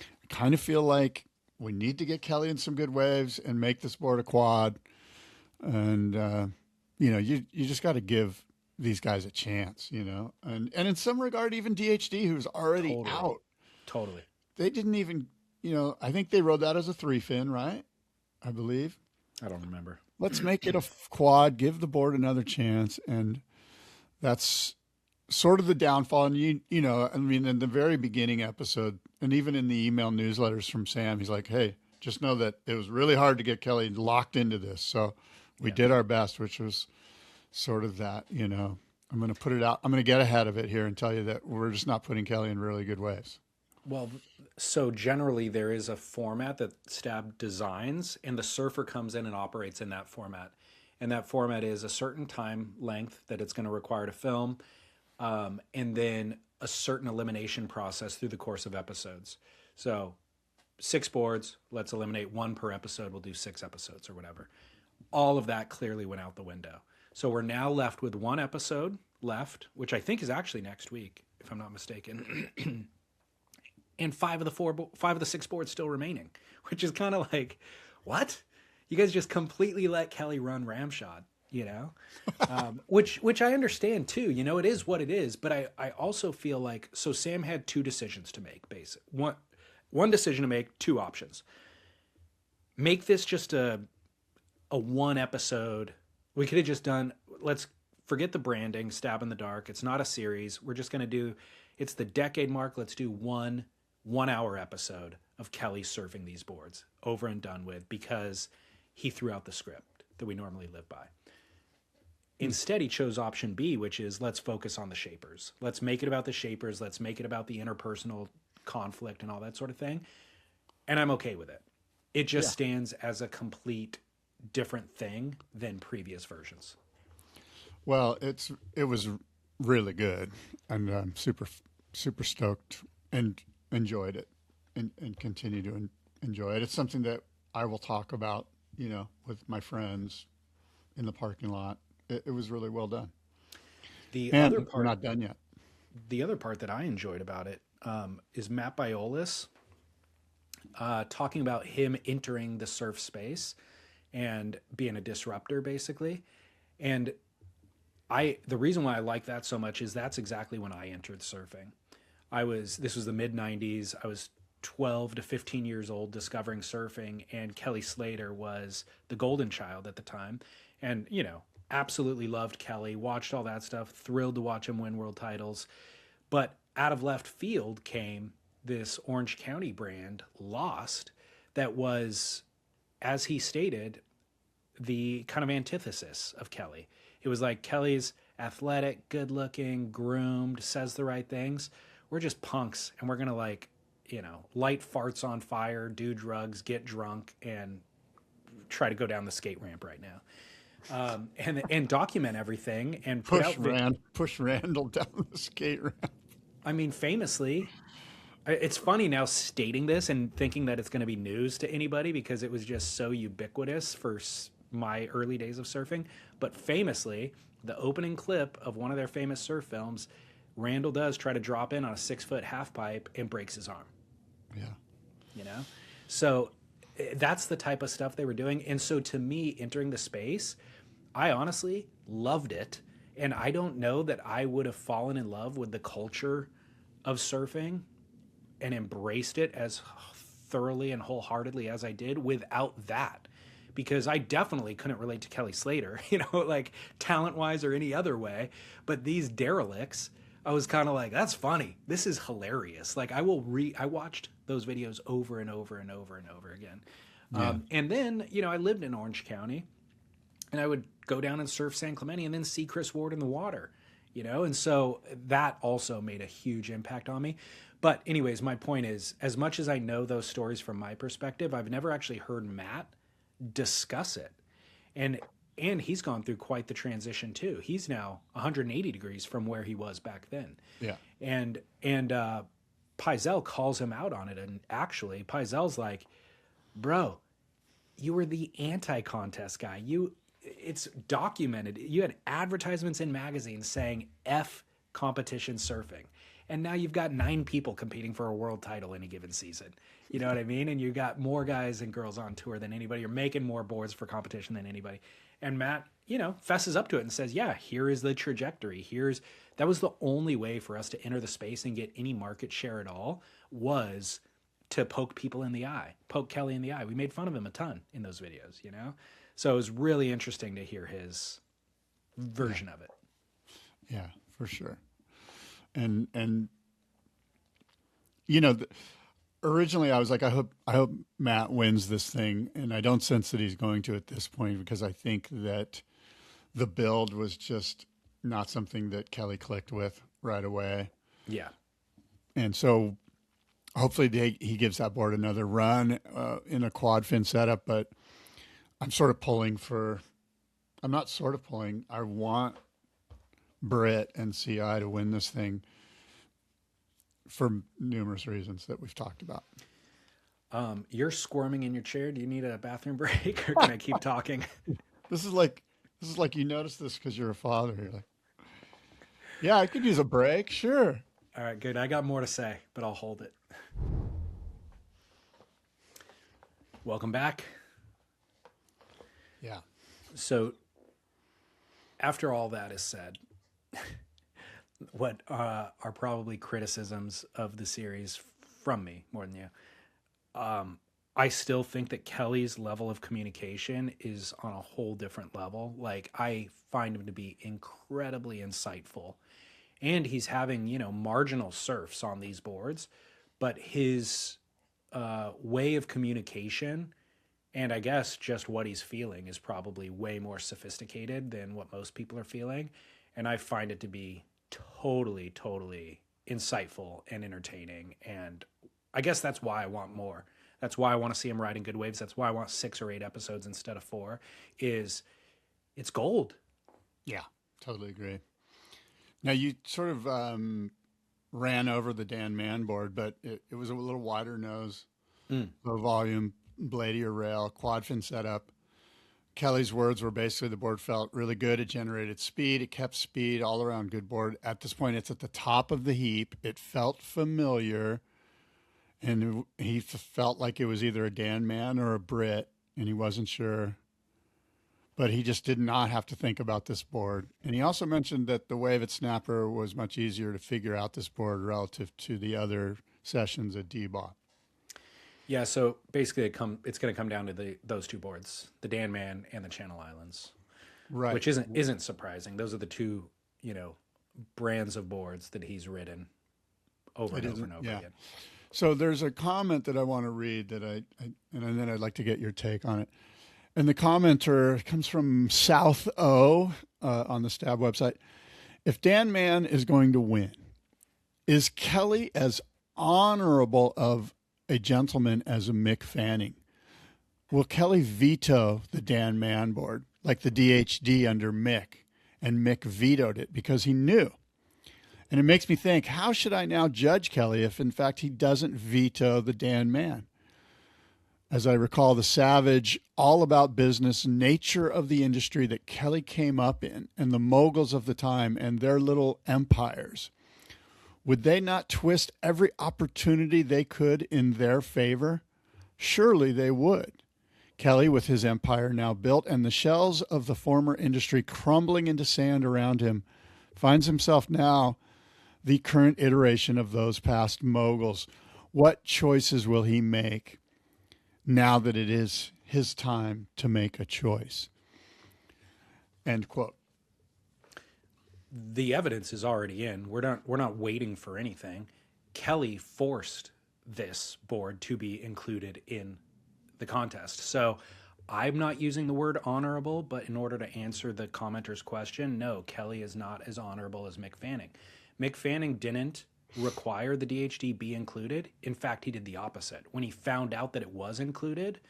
I kind of feel like we need to get Kelly in some good waves and make this board a quad. And you just got to give these guys a chance, and in some regard, even DHD, who's already out. Totally. They didn't even, I think they rode that as a 3-fin, right? I believe. I don't remember. Let's make it a quad, give the board another chance. And that's sort of the downfall. And, in the very beginning episode, and even in the email newsletters from Sam, he's like, hey, just know that it was really hard to get Kelly locked into this. So we did our best, which was sort of that, I'm going to put it out. I'm going to get ahead of it here and tell you that we're just not putting Kelly in really good waves. Well, so generally there is a format that Stab designs, and the surfer comes in and operates in that format. And that format is a certain time length that it's going to require to film, and then a certain elimination process through the course of episodes. So 6 boards, let's eliminate 1 per episode. We'll do 6 episodes or whatever. All of that clearly went out the window. So we're now left with 1 episode left, which I think is actually next week, if I'm not mistaken. And 5 of the 6 boards still remaining, which is kind of like, what? You guys just completely let Kelly run ramshot, which I understand too. It is what it is. But I also feel like, so Sam had 2 decisions to make, basically. One decision to make, 2 options. Make this just a 1 episode. We could have just done, let's forget the branding, Stab in the Dark. It's not a series. We're just going to do, it's the decade mark. Let's do 1-hour episode of Kelly surfing these boards, over and done with, because he threw out the script that we normally live by. Instead, he chose option B, which is let's focus on the shapers. Let's make it about the shapers. Let's make it about the interpersonal conflict and all that sort of thing. And I'm okay with it. It just stands as a complete different thing than previous versions. Well, it was really good, and I'm super stoked and enjoyed it, and continue to enjoy it. It's something that I will talk about, with my friends in the parking lot. It was really well done. We're not done yet. The other part that I enjoyed about it is Matt Biolos talking about him entering the surf space and being a disruptor, basically. And the reason why I like that so much is that's exactly when I entered surfing. This was the mid-90s. I was 12 to 15 years old discovering surfing, and Kelly Slater was the golden child at the time. And, absolutely loved Kelly, watched all that stuff, thrilled to watch him win world titles. But out of left field came this Orange County brand, Lost, that was, as he stated, the kind of antithesis of Kelly. It was like Kelly's athletic, good-looking, groomed, says the right things. We're just punks, and we're going to light farts on fire, do drugs, get drunk, and try to go down the skate ramp right now. And document everything and push Randall down the skate ramp. I mean, famously, it's funny now stating this and thinking that it's going to be news to anybody because it was just so ubiquitous for my early days of surfing. But famously, the opening clip of one of their famous surf films, Randall does try to drop in on a 6-foot half pipe and breaks his arm. Yeah. So that's the type of stuff they were doing. And so to me, entering the space, I honestly loved it. And I don't know that I would have fallen in love with the culture of surfing and embraced it as thoroughly and wholeheartedly as I did without that. Because I definitely couldn't relate to Kelly Slater, talent-wise or any other way. But these derelicts, I was kind of like, that's funny. This is hilarious. Like I watched those videos over and over and over and over again. Yeah. And then, I lived in Orange County and I would go down and surf San Clemente and then see Chris Ward in the water, and so that also made a huge impact on me. But anyways, my point is, as much as I know those stories from my perspective, I've never actually heard Matt discuss it. And he's gone through quite the transition too. He's now 180 degrees from where he was back then. Yeah. And Paizel calls him out on it. And actually Paizel's like, bro, you were the anti-contest guy. It's documented. You had advertisements in magazines saying F competition surfing. And now you've got 9 people competing for a world title in a given season. You know what I mean? And you got more guys and girls on tour than anybody. You're making more boards for competition than anybody. And Matt, fesses up to it and says, yeah, here is the trajectory. That was the only way for us to enter the space and get any market share at all, was to poke people in the eye, poke Kelly in the eye. We made fun of him a ton in those videos, So it was really interesting to hear his version of it. Yeah, for sure. And originally I was like, I hope Matt wins this thing, and I don't sense that he's going to at this point, because I think that the build was just not something that Kelly clicked with right away. Yeah. And so hopefully he gives that board another run in a quad fin setup, but I'm sort of pulling for, I'm not sort of pulling, I want Britt and CI to win this thing for numerous reasons that we've talked about. You're squirming in your chair. Do you need a bathroom break, or can I keep talking? This is like you noticed this because you're a father. You're like, yeah, I could use a break. Sure. All right, good. I got more to say, but I'll hold it. Welcome back. Yeah. So after all that is said, what are probably criticisms of the series from me more than you. I still think that Kelly's level of communication is on a whole different level. Like, I find him to be incredibly insightful, and he's having, marginal surfs on these boards, but his way of communication, and I guess just what he's feeling, is probably way more sophisticated than what most people are feeling. And I find it to be totally, totally insightful and entertaining. And I guess that's why I want more. That's why I want to see him riding good waves. That's why I want 6 or 8 episodes instead of 4. It's gold. Yeah, totally agree. Now, you sort of ran over the Dan Mann board, but it was a little wider nose, low volume, bladier rail, quad fin setup. Kelly's words were basically the board felt really good. It generated speed. It kept speed, all around good board. At this point, it's at the top of the heap. It felt familiar. And he felt like it was either a Dan Mann or a Brit, and he wasn't sure. But he just did not have to think about this board. And he also mentioned that the wave at Snapper was much easier to figure out this board relative to the other sessions at D-Bot. Yeah, so basically it's going to come down to those 2 boards, the Dan Mann and the Channel Islands. Right. Which isn't surprising. Those are the 2, brands of boards that he's ridden over and over again. So there's a comment that I want to read that and then I'd like to get your take on it. And the commenter comes from South O on the Stab website. If Dan Mann is going to win, is Kelly as honorable of a gentleman as a Mick Fanning? Will Kelly veto the Dan Mann board like the DHD under Mick? And Mick vetoed it because he knew. And it makes me think, how should I now judge Kelly if, in fact, he doesn't veto the Dan Mann? As I recall, the savage, all about business nature of the industry that Kelly came up in, and the moguls of the time and their little empires, would they not twist every opportunity they could in their favor? Surely they would. Kelly, with his empire now built and the shells of the former industry crumbling into sand around him, finds himself now the current iteration of those past moguls. What choices will he make now that it is his time to make a choice? End quote. The evidence is already in. We're not waiting for anything. Kelly forced this board to be included in the contest. So I'm not using the word honorable, but in order to answer the commenter's question, no, Kelly is not as honorable as Mick Fanning. Mick Fanning didn't require the DHD be included. In fact, he did the opposite. When he found out that it was included,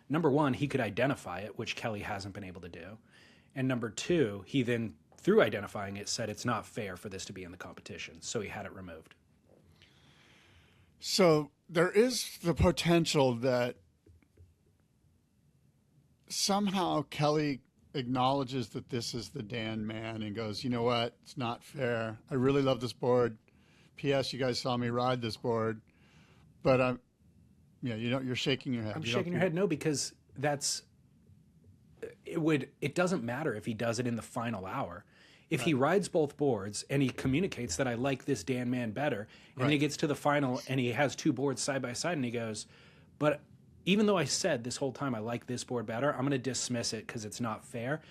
number 1, he could identify it, which Kelly hasn't been able to do. And number 2, he then, through identifying it, said it's not fair for this to be in the competition. So he had it removed. So there is the potential that somehow Kelly acknowledges that this is the Dan Mann and goes, you know what? It's not fair. I really love this board. P.S. You guys saw me ride this board, but you're shaking your head. I'm shaking your head. No, because it doesn't matter if he does it in the final hour. If he rides both boards and he communicates that I like this Dan Mann better, and then he gets to the final and he has two boards side by side and he goes, but even though I said this whole time I like this board better, I'm going to dismiss it because it's not fair.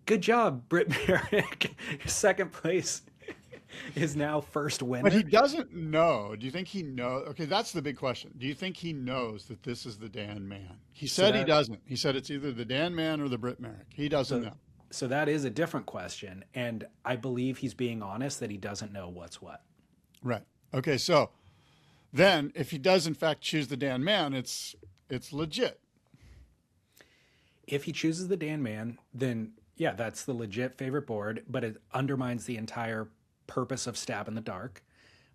Good job, Britt Merrick. Second place is now first winner. But he doesn't know. Do you think he knows? Okay, that's the big question. Do you think he knows that this is the Dan Mann? He said he doesn't. He said it's either the Dan Mann or the Britt Merrick. He doesn't know. So that is a different question, and I believe he's being honest that he doesn't know what's what. Right. Okay, so then if he does in fact choose the Dan Mann, it's legit. If he chooses the Dan Mann, then yeah, that's the legit favorite board, but it undermines the entire purpose of Stab in the Dark.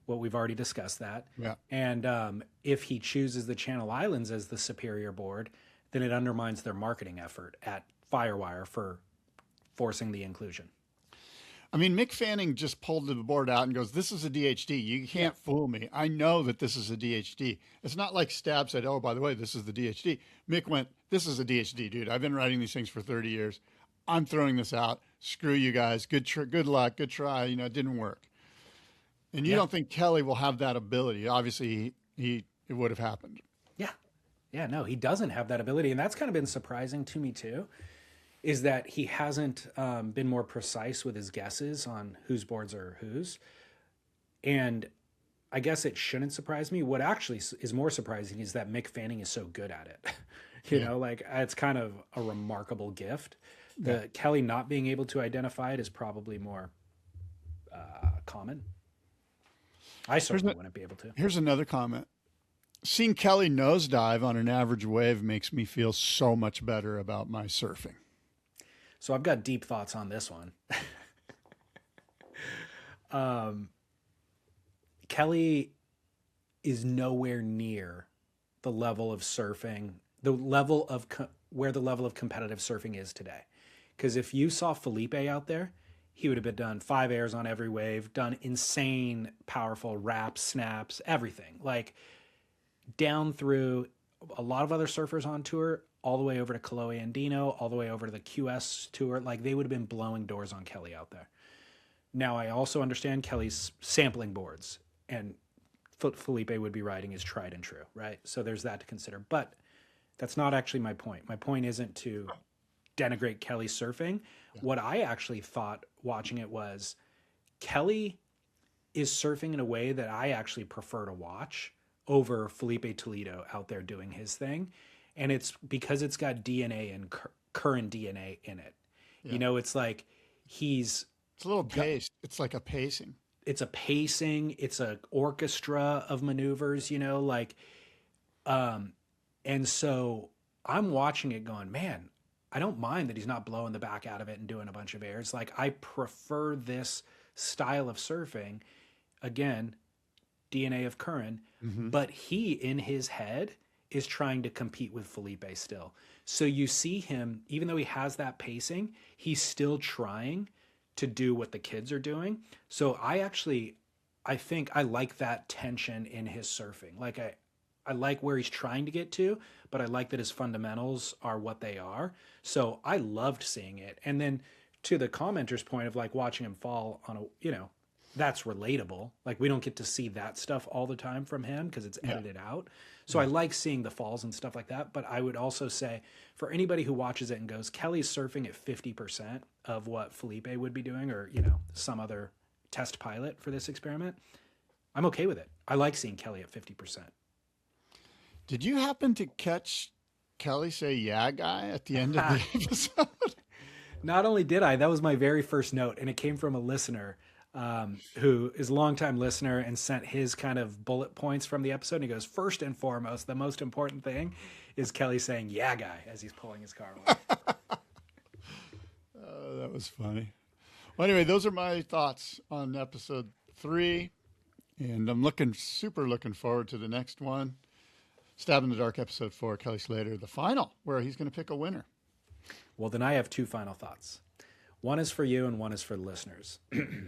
Well, we've already discussed that. Yeah. And if he chooses the Channel Islands as the superior board, then it undermines their marketing effort at Firewire for forcing the inclusion. I mean, Mick Fanning just pulled the board out and goes, this is a DHD. You can't fool me. I know that this is a DHD. It's not like Stab said, oh, by the way, this is the DHD. Mick went, this is a DHD, dude. I've been writing these things for 30 years. I'm throwing this out. Screw you guys. Good luck. Good try. It didn't work. And you don't think Kelly will have that ability. Obviously, it would have happened. Yeah. Yeah, no, he doesn't have that ability. And that's kind of been surprising to me, too, is that he hasn't been more precise with his guesses on whose boards are whose. And I guess it shouldn't surprise me. What actually is more surprising is that Mick Fanning is so good at it. It's kind of a remarkable gift. The Kelly not being able to identify it is probably more common. I certainly wouldn't be able to. Here's another comment. Seeing Kelly nosedive on an average wave makes me feel so much better about my surfing. So I've got deep thoughts on this one. Kelly is nowhere near the level of surfing, where the level of competitive surfing is today. Because if you saw Felipe out there, he would have been done 5 airs on every wave, done insane, powerful wraps, snaps, everything. Like down through a lot of other surfers on tour, all the way over to Kalohe Andino, all the way over to the QS tour. Like they would have been blowing doors on Kelly out there. Now I also understand Kelly's sampling boards, and Felipe would be riding his tried and true, right? So there's that to consider. But that's not actually my point. My point isn't to denigrate Kelly's surfing. Yeah. What I actually thought watching it was Kelly is surfing in a way that I actually prefer to watch over Felipe Toledo out there doing his thing. And it's because it's got DNA and current DNA in it. Yeah. It's like it's a little paced. It's like a pacing. It's a pacing. It's a orchestra of maneuvers, and so I'm watching it going, man, I don't mind that he's not blowing the back out of it and doing a bunch of airs. Like I prefer this style of surfing. Again, DNA of Curran, but he in his head is trying to compete with Felipe still. So you see him, even though he has that pacing, he's still trying to do what the kids are doing. So I think I like that tension in his surfing. Like I like where he's trying to get to, but I like that his fundamentals are what they are. So I loved seeing it. And then to the commenter's point of like watching him fall on that's relatable. Like we don't get to see that stuff all the time from him because it's edited out. So I like seeing the falls and stuff like that. But I would also say for anybody who watches it and goes, Kelly's surfing at 50% of what Felipe would be doing, or, some other test pilot for this experiment, I'm okay with it. I like seeing Kelly at 50%. Did you happen to catch Kelly say, yeah, guy at the end of the episode? Not only did I, that was my very first note. And it came from a listener who is a longtime listener and sent his kind of bullet points from the episode. And he goes, first and foremost, the most important thing is Kelly saying, yeah, guy, as he's pulling his car away. That was funny. Well, anyway, those are my thoughts on episode 3. And I'm super looking forward to the next one. Stab in the Dark episode 4, Kelly Slater, the final, where he's going to pick a winner. Well, then I have two final thoughts. One is for you and one is for the listeners.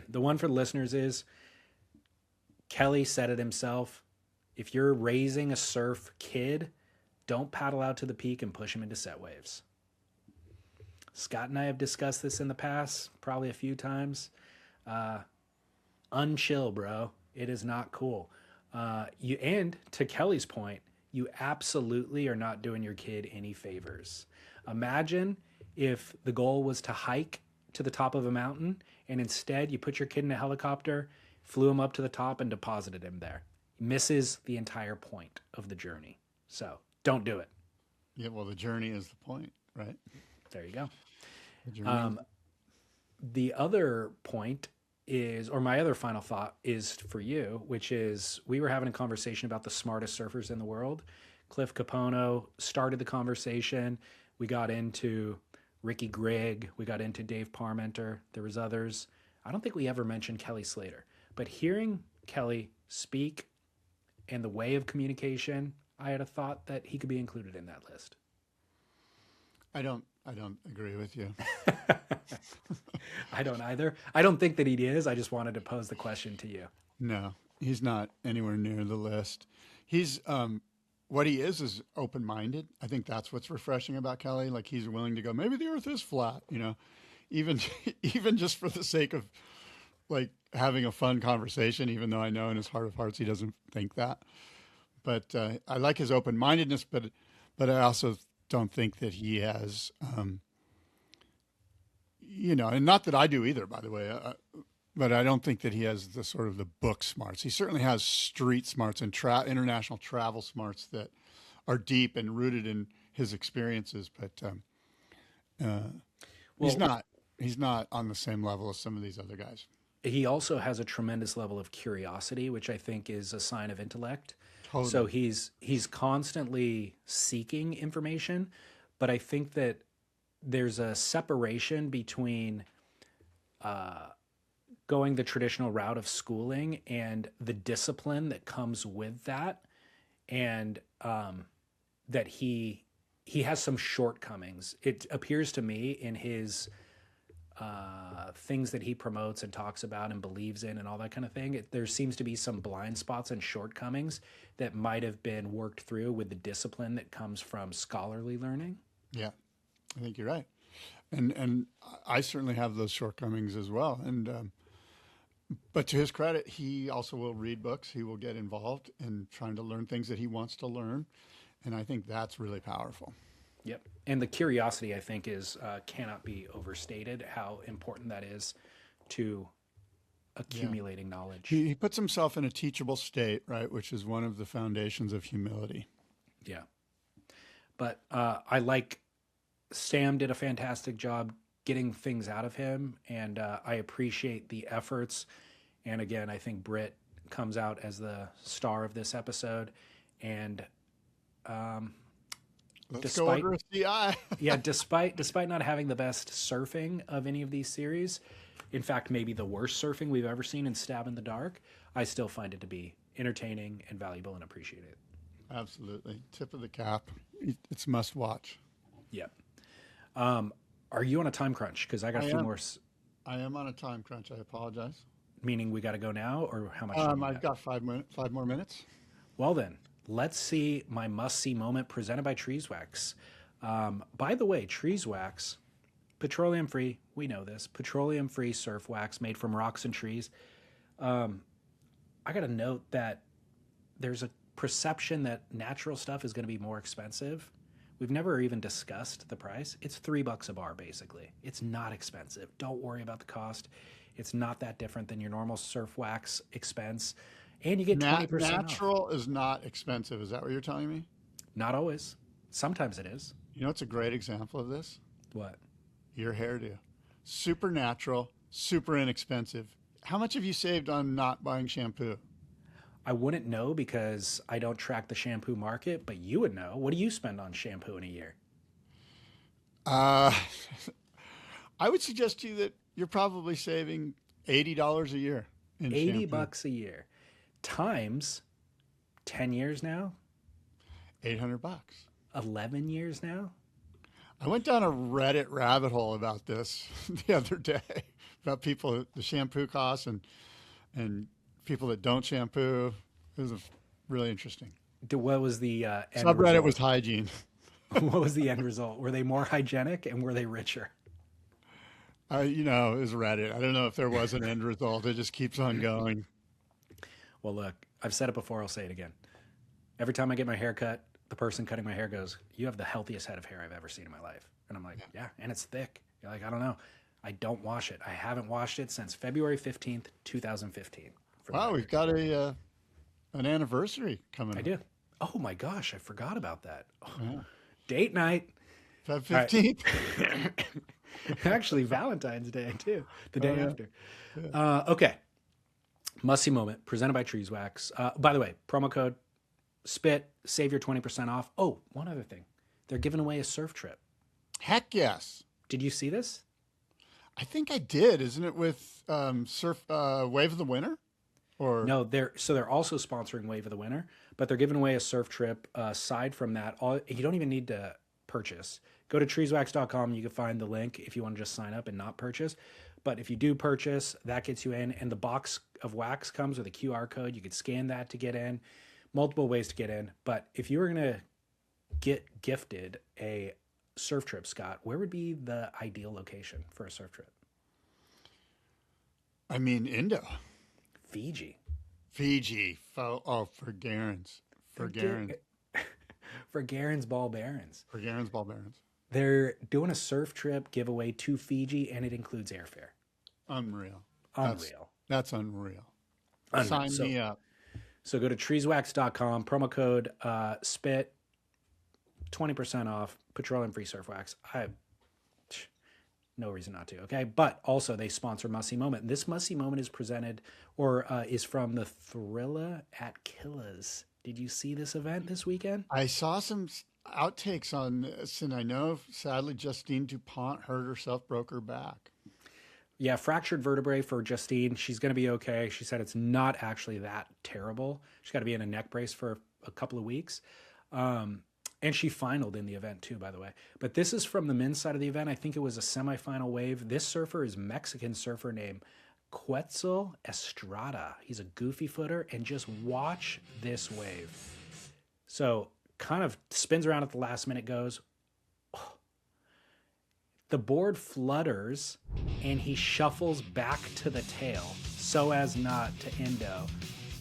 The one for the listeners is Kelly said it himself. If you're raising a surf kid, don't paddle out to the peak and push him into set waves. Scott and I have discussed this in the past, probably a few times. Unchill, bro. It is not cool. And to Kelly's point, you absolutely are not doing your kid any favors. Imagine if the goal was to hike to the top of a mountain and instead you put your kid in a helicopter, flew him up to the top and deposited him there. Misses the entire point of the journey. So don't do it. Yeah, well, the journey is the point, right? There you go. The journey. The other point is, or my other final thought is for you, which is we were having a conversation about the smartest surfers in the world. Cliff Capono started the conversation. We got into Ricky Grigg. We got into Dave Parmenter. There was others. I don't think we ever mentioned Kelly Slater. But hearing Kelly speak and the way of communication, I had a thought that he could be included in that list. I don't agree with you. I don't either. I don't think that he is. I just wanted to pose the question to you. No, he's not anywhere near the list. He's what he is open-minded. I think that's what's refreshing about Kelly. Like, he's willing to go, maybe the earth is flat, you know, even just for the sake of like having a fun conversation, even though I know in his heart of hearts he doesn't think that. But I like his open-mindedness, but I also don't think that he has, you know, and not that I do either, by the way, but I don't think that he has the sort of the book smarts. He certainly has street smarts and international travel smarts that are deep and rooted in his experiences. But he's not on the same level as some of these other guys. He also has a tremendous level of curiosity, which I think is a sign of intellect. Totally. So he's constantly seeking information, but I think that there's a separation between going the traditional route of schooling and the discipline that comes with that, and that he has some shortcomings. It appears to me in his things that he promotes and talks about and believes in and all that kind of thing. There seems to be some blind spots and shortcomings that might have been worked through with the discipline that comes from scholarly learning. Yeah, I think you're right. And I certainly have those shortcomings as well. And, but to his credit, he also will read books. He will get involved in trying to learn things that he wants to learn. And I think that's really powerful. Yep. And the curiosity, I think, is cannot be overstated how important that is to accumulating knowledge. He puts himself in a teachable state, right, which is one of the foundations of humility. Yeah. But I like Sam did a fantastic job getting things out of him, and I appreciate the efforts. And again, I think Britt comes out as the star of this episode. And Let's go order a CI. Yeah, despite not having the best surfing of any of these series, in fact, maybe the worst surfing we've ever seen in Stab in the Dark, I still find it to be entertaining and valuable and appreciate it. Absolutely. Tip of the cap. It's must watch. Yep. Are you on a time crunch? Because I got a few more. I am on a time crunch. I apologize. Meaning we got to go now, or how much? I've got 5 more minutes. Well then, let's see my must-see moment presented by Treeswax. By the way, Treeswax, petroleum-free. We know this. Petroleum-free surf wax made from rocks and trees. I got to note that there's a perception that natural stuff is going to be more expensive. We've never even discussed the price. It's $3 a bar, basically. It's not expensive. Don't worry about the cost. It's not that different than your normal surf wax expense. And you get 20% Natural off. Is not expensive. Is that what you're telling me? Not always. Sometimes it is. You know what's a great example of this? What? Your hairdo. Super natural, super inexpensive. How much have you saved on not buying shampoo? I wouldn't know because I don't track the shampoo market, but you would know. What do you spend on shampoo in a year? I would suggest to you that you're probably saving $80 a year in $80 shampoo. a year times 10 years now. $800. 11 years now? I went down a Reddit rabbit hole about this the other day, about people, the shampoo costs and people that don't shampoo. It was really interesting. What was the end Subreddit result? was hygiene. What was the end result? Were they more hygienic and were they richer? It was Reddit. I don't know if there was an end result. It just keeps on going. Well, look, I've said it before. I'll say it again. Every time I get my hair cut, the person cutting my hair goes, "You have the healthiest head of hair I've ever seen in my life." And I'm like, yeah, and it's thick. You're like, I don't know. I don't wash it. I haven't washed it since February 15th, 2015. Wow, we've got an anniversary coming up. I do. Oh my gosh, I forgot about that. Oh, date night. Feb 15th. Actually, Valentine's Day too, the day after. Yeah. Okay. Musty Moment, presented by Treeswax. By the way, promo code SPIT, save your 20% off. Oh, one other thing. They're giving away a surf trip. Heck yes. Did you see this? I think I did. Isn't it with Wave of the Winter? Or no, they're also sponsoring Wave of the Winter, but they're giving away a surf trip. Aside from that, you don't even need to purchase. Go to treeswax.com. You can find the link if you want to just sign up and not purchase. But if you do purchase, that gets you in. And the box of wax comes with a QR code. You could scan that to get in. Multiple ways to get in. But if you were going to get gifted a surf trip, Scott, where would be the ideal location for a surf trip? I mean, Indo. Fiji. For Garen's. For Garen's. For Garen's Ball Barons. For Garen's Ball Barons. They're doing a surf trip giveaway to Fiji, and it includes airfare. Unreal. That's unreal. Sign me up. So go to treeswax.com, promo code SPIT, 20% off, petroleum-free surf wax. I have no reason not to, okay? But also they sponsor Musty Moment. This Musty Moment is presented or is from the Thrilla at Killas. Did you see this event this weekend? I saw some outtakes on this, and I know, sadly, Justine DuPont hurt herself, broke her back. Yeah, fractured vertebrae for Justine. She's going to be okay. She said it's not actually that terrible. She's got to be in a neck brace for a couple of weeks. And she finaled in the event too, by the way. But this is from the men's side of the event. I think it was a semifinal wave. This surfer is Mexican surfer named Queztal Estrada. He's a goofy footer, and just watch this wave. So kind of spins around at the last minute, goes. Oh. The board flutters, and he shuffles back to the tail so as not to endo.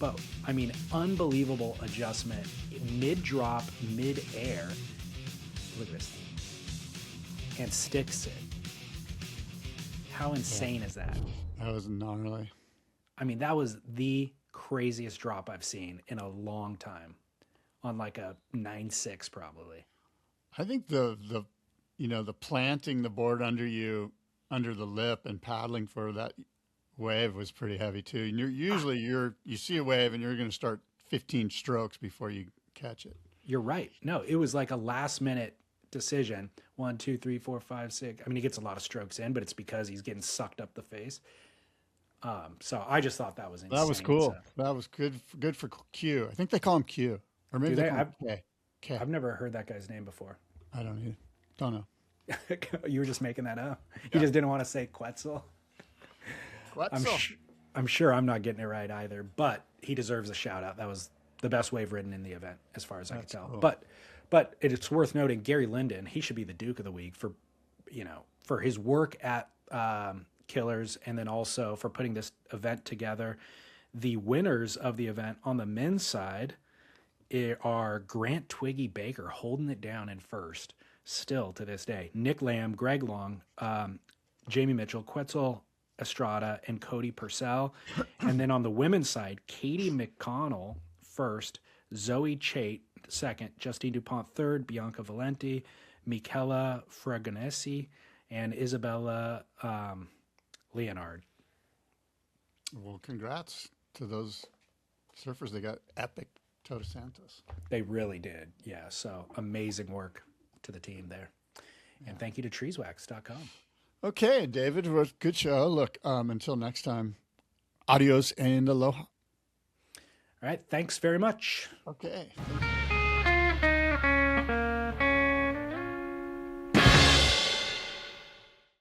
But, I mean, unbelievable adjustment. Mid-drop, mid-air. Look at this. And sticks it. How insane is that? That was gnarly. I mean, that was the craziest drop I've seen in a long time. On like a 9.6 probably. I think the planting the board under the lip and paddling for that wave was pretty heavy too. And you see a wave and you're going to start 15 strokes before you catch it. You're right. No, it was like a last minute decision. 1, 2, 3, 4, 5, 6. I mean, he gets a lot of strokes in, but it's because he's getting sucked up the face. So I just thought that was insane. That was cool. That was good for Q. I think they call him Q, or maybe they call him K. I've never heard that guy's name before. I don't either. Don't know. You were just making that up. You just didn't want to say Quetzal. I'm sure I'm not getting it right either, but he deserves a shout out. That was the best wave ridden in the event, as far as I can tell. Cool. But it's worth noting, Gary Linden, he should be the Duke of the Week for his work at Killers, and then also for putting this event together. The winners of the event on the men's side are Grant Twiggy Baker holding it down in first, still to this day. Nick Lamb, Greg Long, Jamie Mitchell, Quetzal Estrada, and Cody Purcell. And then on the women's side, Katie McConnell first, Zoe Chait second, Justine DuPont third, Bianca Valenti, Michela Fragonesi, and Isabella Leonard. Well, congrats to those surfers. They got epic Todos Santos. They really did. Yeah. So amazing work to the team there. And thank you to treeswax.com. Okay, David, it was a good show. Look, until next time, adios and aloha. All right. Thanks very much. Okay.